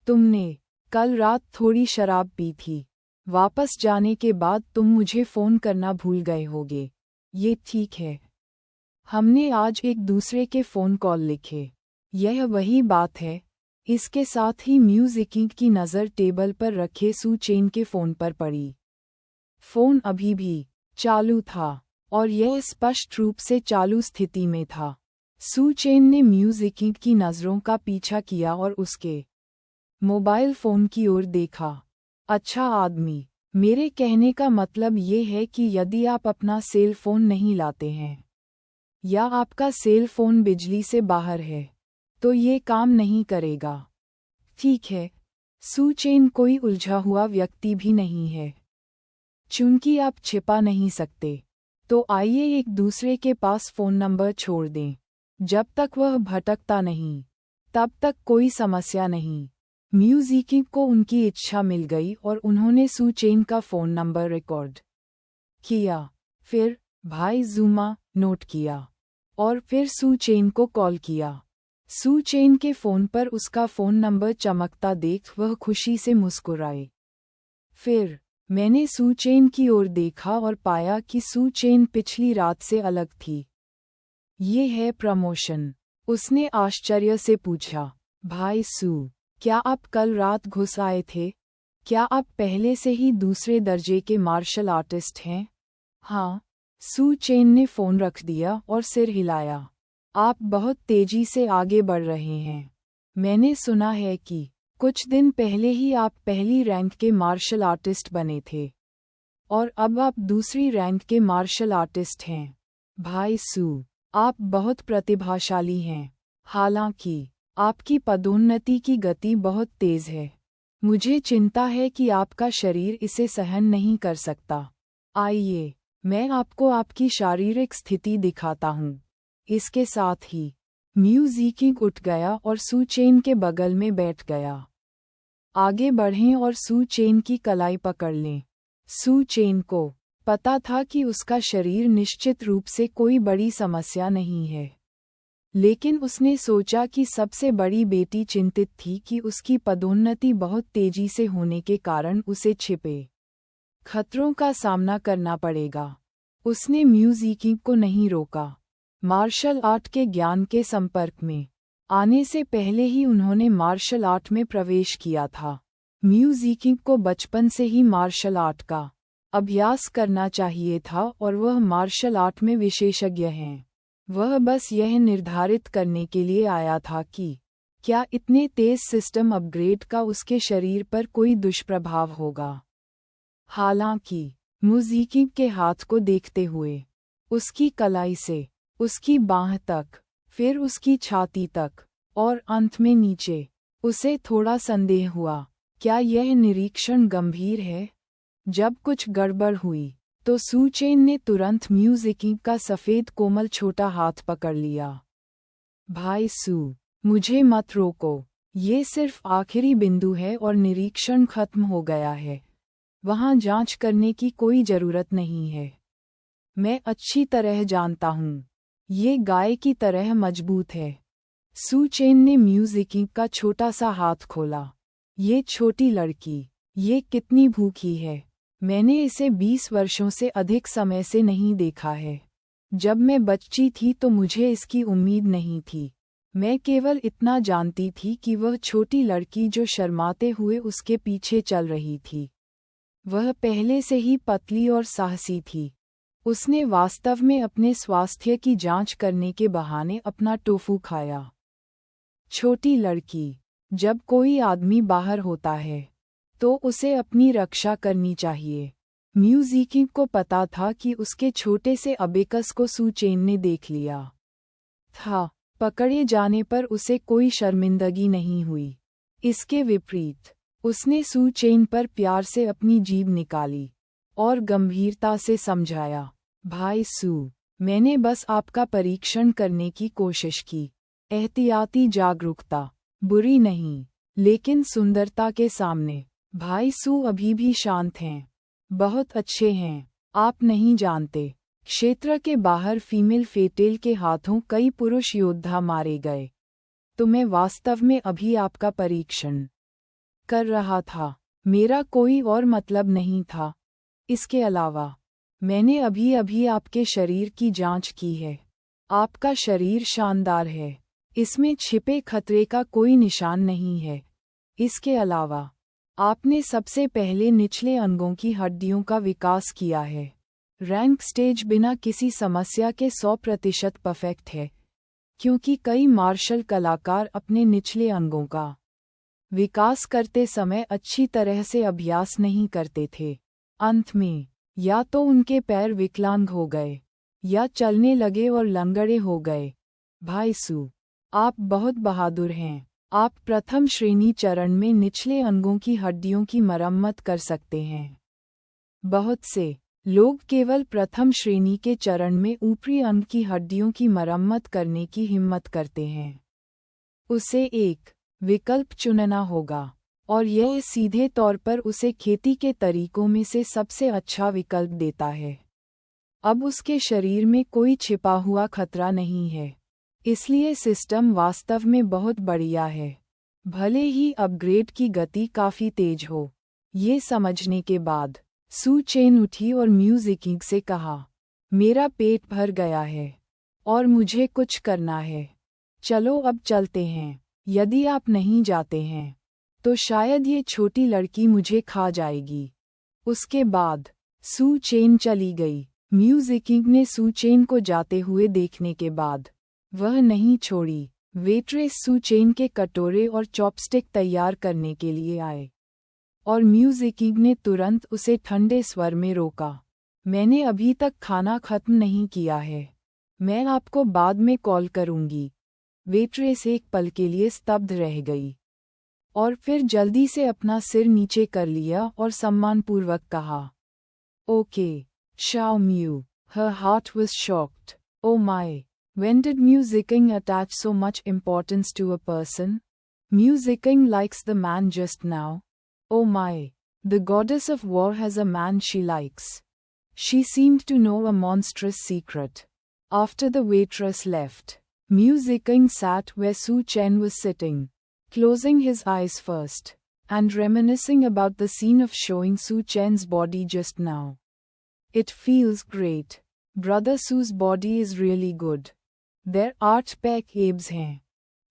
तुमने कल रात थोड़ी शराब पी थी। वापस जाने के बाद तुम मुझे फ़ोन करना भूल गए होगे। ये ठीक है। हमने आज एक दूसरे के फ़ोन कॉल लिखे। यह वही बात है। इसके साथ ही म्यूजिकिंग की नज़र टेबल पर रखे सू चेन के फ़ोन पर पड़ी। फ़ोन अभी भी चालू था और यह स्पष्ट रूप से चालू स्थिति में था। सू चेन ने म्यूजिकिंग की नज़रों का पीछा किया और उसके मोबाइल फ़ोन की ओर देखा। अच्छा आदमी, मेरे कहने का मतलब ये है कि यदि आप अपना सेल फ़ोन नहीं लाते हैं या आपका सेल फ़ोन बिजली से बाहर है तो ये काम नहीं करेगा। ठीक है। सू चेन कोई उलझा हुआ व्यक्ति भी नहीं है। चूंकि आप छिपा नहीं सकते तो आइए एक दूसरे के पास फ़ोन नंबर छोड़ दें। जब तक वह भटकता नहीं तब तक कोई समस्या नहीं। म्यूजिकिंग को उनकी इच्छा मिल गई और उन्होंने सू चेन का फ़ोन नंबर रिकॉर्ड किया। फिर भाई ज़ूमा नोट किया और फिर सू चेन को कॉल किया। सू चेन के फ़ोन पर उसका फ़ोन नंबर चमकता देख वह खुशी से मुस्कुराए। फिर मैंने सू चेन की ओर देखा और पाया कि सू चेन पिछली रात से अलग थी। ये है प्रमोशन, उसने आश्चर्य से पूछा। भाई सू, क्या आप कल रात घुस आए थे? क्या आप पहले से ही दूसरे दर्जे के मार्शल आर्टिस्ट हैं? हाँ। सू चेन ने फ़ोन रख दिया और सिर हिलाया। आप बहुत तेजी से आगे बढ़ रहे हैं। मैंने सुना है कि कुछ दिन पहले ही आप पहली रैंक के मार्शल आर्टिस्ट बने थे और अब आप दूसरी रैंक के मार्शल आर्टिस्ट हैं। भाई सू, आप बहुत प्रतिभाशाली हैं। हालांकि आपकी पदोन्नति की गति बहुत तेज है। मुझे चिंता है कि आपका शरीर इसे सहन नहीं कर सकता। आइए, मैं आपको आपकी शारीरिक स्थिति दिखाता हूँ। इसके साथ ही म्यूजिकिंग उठ गया और सू चेन के बगल में बैठ गया। आगे बढ़ें और सू चेन की कलाई पकड़ लें। सू चेन को पता था कि उसका शरीर निश्चित रूप से कोई बड़ी समस्या नहीं है, लेकिन उसने सोचा कि सबसे बड़ी बेटी चिंतित थी कि उसकी पदोन्नति बहुत तेजी से होने के कारण उसे छिपे खतरों का सामना करना पड़ेगा। उसने म्यूजिकिंग को नहीं रोका। मार्शल आर्ट के ज्ञान के संपर्क में आने से पहले ही उन्होंने मार्शल आर्ट में प्रवेश किया था। म्यूजिकिंग को बचपन से ही मार्शल आर्ट का अभ्यास करना चाहिए था और वह मार्शल आर्ट में विशेषज्ञ हैं। वह बस यह निर्धारित करने के लिए आया था कि क्या इतने तेज सिस्टम अपग्रेड का उसके शरीर पर कोई दुष्प्रभाव होगा। हालांकि म्यूजिकिंग के हाथ को देखते हुए उसकी कलाई से उसकी बांह तक, फिर उसकी छाती तक और अंत में नीचे, उसे थोड़ा संदेह हुआ, क्या यह निरीक्षण गंभीर है? जब कुछ गड़बड़ हुई तो सू चेन ने तुरंत म्यूजिकिंग का सफ़ेद कोमल छोटा हाथ पकड़ लिया। भाई सू, मुझे मत रोको। ये सिर्फ आखिरी बिंदु है और निरीक्षण खत्म हो गया है। वहाँ जांच करने की कोई जरूरत नहीं है। मैं अच्छी तरह जानता हूँ। ये गाय की तरह मजबूत है। सू चेन ने म्यूजिकिंग का छोटा सा हाथ खोला। ये छोटी लड़की, ये कितनी भूखी है। मैंने इसे 20 वर्षों से अधिक समय से नहीं देखा है। जब मैं बच्ची थी तो मुझे इसकी उम्मीद नहीं थी। मैं केवल इतना जानती थी कि वह छोटी लड़की जो शर्माते हुए उसके पीछे चल रही थी, वह पहले से ही पतली और साहसी थी। उसने वास्तव में अपने स्वास्थ्य की जांच करने के बहाने अपना टोफू खाया। छोटी लड़की, जब कोई आदमी बाहर होता है तो उसे अपनी रक्षा करनी चाहिए। म्यूजिकिंग को पता था कि उसके छोटे से अबेकस को सू चेन ने देख लिया था। पकड़े जाने पर उसे कोई शर्मिंदगी नहीं हुई। इसके विपरीत उसने सू चेन पर प्यार से अपनी जीभ निकाली और गंभीरता से समझाया, भाई सू, मैंने बस आपका परीक्षण करने की कोशिश की। एहतियाती जागरूकता बुरी नहीं, लेकिन सुंदरता के सामने भाई सू अभी भी शांत हैं। बहुत अच्छे हैं। आप नहीं जानते, क्षेत्र के बाहर फीमेल फेटेल के हाथों कई पुरुष योद्धा मारे गए। तो मैं वास्तव में अभी आपका परीक्षण कर रहा था। मेरा कोई और मतलब नहीं था। इसके अलावा मैंने अभी अभी आपके शरीर की जांच की है। आपका शरीर शानदार है। इसमें छिपे खतरे का कोई निशान नहीं है। इसके अलावा आपने सबसे पहले निचले अंगों की हड्डियों का विकास किया है। रैंक स्टेज बिना किसी समस्या के 100% परफेक्ट है, क्योंकि कई मार्शल कलाकार अपने निचले अंगों का विकास करते समय अच्छी तरह से अभ्यास नहीं करते थे। अंत में या तो उनके पैर विकलांग हो गए या चलने लगे और लंगड़े हो गए। भाई सू, आप बहुत बहादुर हैं। आप प्रथम श्रेणी चरण में निचले अंगों की हड्डियों की मरम्मत कर सकते हैं। बहुत से लोग केवल प्रथम श्रेणी के चरण में ऊपरी अंग की हड्डियों की मरम्मत करने की हिम्मत करते हैं। उसे एक विकल्प चुनना होगा, और यह सीधे तौर पर उसे खेती के तरीकों में से सबसे अच्छा विकल्प देता है। अब उसके शरीर में कोई छिपा हुआ खतरा नहीं है, इसलिए सिस्टम वास्तव में बहुत बढ़िया है, भले ही अपग्रेड की गति काफ़ी तेज हो। ये समझने के बाद सू चेन उठी और म्यूजिकिंग से कहा, मेरा पेट भर गया है और मुझे कुछ करना है। चलो अब चलते हैं। यदि आप नहीं जाते हैं तो शायद ये छोटी लड़की मुझे खा जाएगी। उसके बाद सू चेन चली गई। म्यूजिकिंग ने सू चेन को जाते हुए देखने के बाद वह नहीं छोड़ी। वेट्रेस सू चेन के कटोरे और चॉपस्टिक तैयार करने के लिए आए, और म्यूजिकिंग ने तुरंत उसे ठंडे स्वर में रोका। मैंने अभी तक खाना खत्म नहीं किया है। मैं आपको बाद में कॉल करूंगी। वेट्रेस एक पल के लिए स्तब्ध रह गई और फिर जल्दी से अपना सिर नीचे कर लिया और सम्मानपूर्वक कहा, okay, Shao mu. Her heart was shocked. Oh my, when did musicking attach so much importance to a person? Musicking likes the man just now. Oh my, the goddess of war has a man she likes. She seemed to know a monstrous secret. After the waitress left, Musicking sat where Su Chen was sitting, closing his eyes first, and reminiscing about the scene of showing Su Chen's body just now. It feels great. Brother Su's body is really good. There aren't back abs हैं।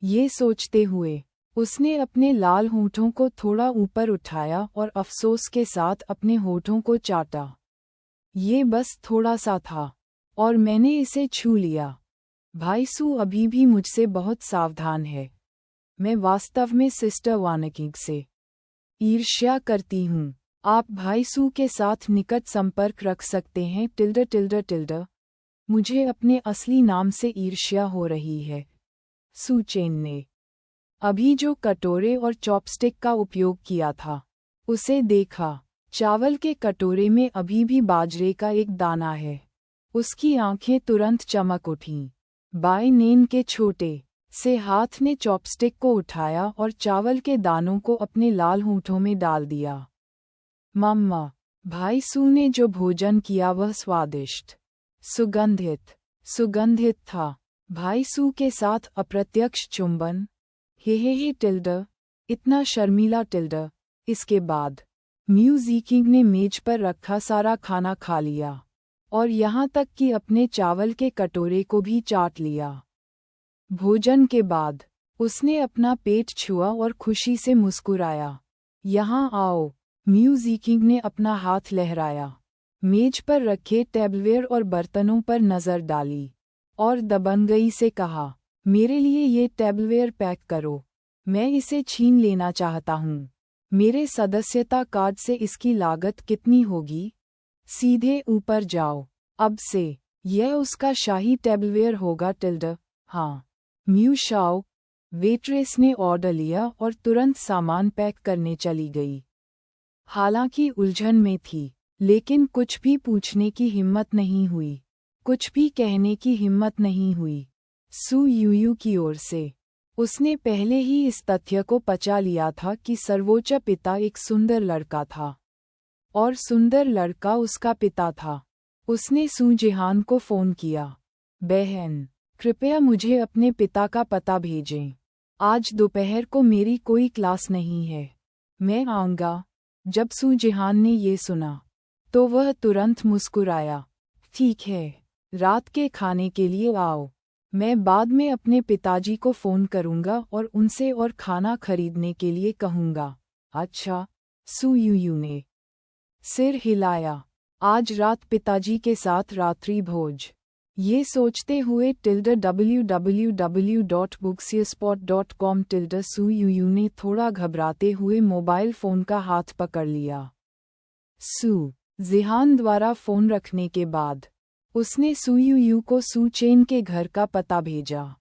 ये सोचते हुए उसने अपने लाल होठों को थोड़ा ऊपर उठाया और अफसोस के साथ अपने होठों को चाटा। ये बस थोड़ा सा था और मैंने इसे छू लिया। भाई सू अभी भी मुझसे बहुत सावधान है। मैं वास्तव में सिस्टर वानकिंग से ईर्ष्या करती हूँ। आप भाई सू के साथ निकट संपर्क रख सकते हैं। टिल्डर। मुझे अपने असली नाम से ईर्ष्या हो रही है। सू चेन ने अभी जो कटोरे और चॉपस्टिक का उपयोग किया था उसे देखा। चावल के कटोरे में अभी भी बाजरे का एक दाना है। उसकी आंखें तुरंत चमक उठीं। बाएं नेन के छोटे से हाथ ने चॉपस्टिक को उठाया और चावल के दानों को अपने लाल होठों में डाल दिया। मम्मा, भाई सू ने जो भोजन किया वह स्वादिष्ट, सुगंधित था। भाई सू के साथ अप्रत्यक्ष चुंबन। हे टिल्डर, इतना शर्मीला टिल्डर। इसके बाद म्यूजिकिंग ने मेज पर रखा सारा खाना खा लिया और यहाँ तक कि अपने चावल के कटोरे को भी चाट लिया। भोजन के बाद उसने अपना पेट छुआ और खुशी से मुस्कुराया। यहाँ आओ। म्यूजिकिंग ने अपना हाथ लहराया, मेज पर रखे टेबलवेयर और बर्तनों पर नज़र डाली और दबंगई से कहा, मेरे लिए ये टेबलवेयर पैक करो। मैं इसे छीन लेना चाहता हूँ। मेरे सदस्यता कार्ड से इसकी लागत कितनी होगी? सीधे ऊपर जाओ। अब से यह उसका शाही टेबलवेयर होगा। टिल्डर, हाँ। Mu Shao. वेट्रेस ने ऑर्डर लिया और तुरंत सामान पैक करने चली गई। हालांकि उलझन में थी, लेकिन कुछ भी पूछने की हिम्मत नहीं हुई, कुछ भी कहने की हिम्मत नहीं हुई। सू यूयू की ओर से उसने पहले ही इस तथ्य को पचा लिया था कि सर्वोच्च पिता एक सुंदर लड़का था और सुंदर लड़का उसका पिता था। उसने सू जिहान को फ़ोन किया, बहन, कृपया मुझे अपने पिता का पता भेजें। आज दोपहर को मेरी कोई क्लास नहीं है। मैं आऊँगा। जब सूजेहान ने ये सुना तो वह तुरंत मुस्कुराया। ठीक है, रात के खाने के लिए आओ। मैं बाद में अपने पिताजी को फ़ोन करूँगा और उनसे और खाना खरीदने के लिए कहूँगा। अच्छा, सू यूयू ने सिर हिलाया। आज रात पिताजी के साथ रात्रि भोज। ये सोचते हुए www.booksearspot.com सू यूयू ने थोड़ा घबराते हुए मोबाइल फ़ोन का हाथ पकड़ लिया। सू जिहान द्वारा फ़ोन रखने के बाद उसने सू यूयू को सू चेन के घर का पता भेजा।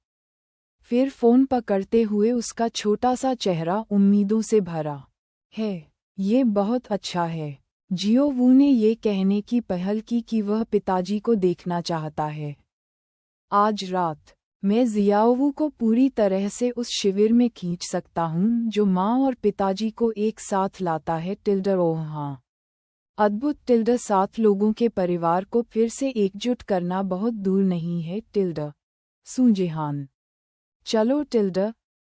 फिर फ़ोन पकड़ते हुए उसका छोटा सा चेहरा उम्मीदों से भरा है। ये बहुत अच्छा है। जियो वू ने ये कहने की पहल की कि वह पिताजी को देखना चाहता है। आज रात मैं जियाओवू को पूरी तरह से उस शिविर में खींच सकता हूँ जो माँ और पिताजी को एक साथ लाता है। ओह हाँ, अद्भुत। 7 लोगों के परिवार को फिर से एकजुट करना बहुत दूर नहीं है। सूजेहान। चलो।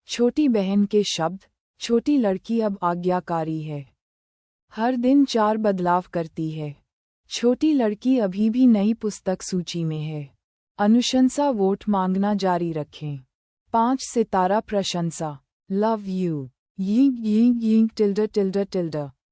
छोटी बहन के शब्द। छोटी लड़की अब आज्ञाकारी है। हर दिन 4 बदलाव करती है। छोटी लड़की अभी भी नई पुस्तक सूची में है। अनुशंसा वोट मांगना जारी रखें। 5 सितारा प्रशंसा। Love you. Ying Ying Ying.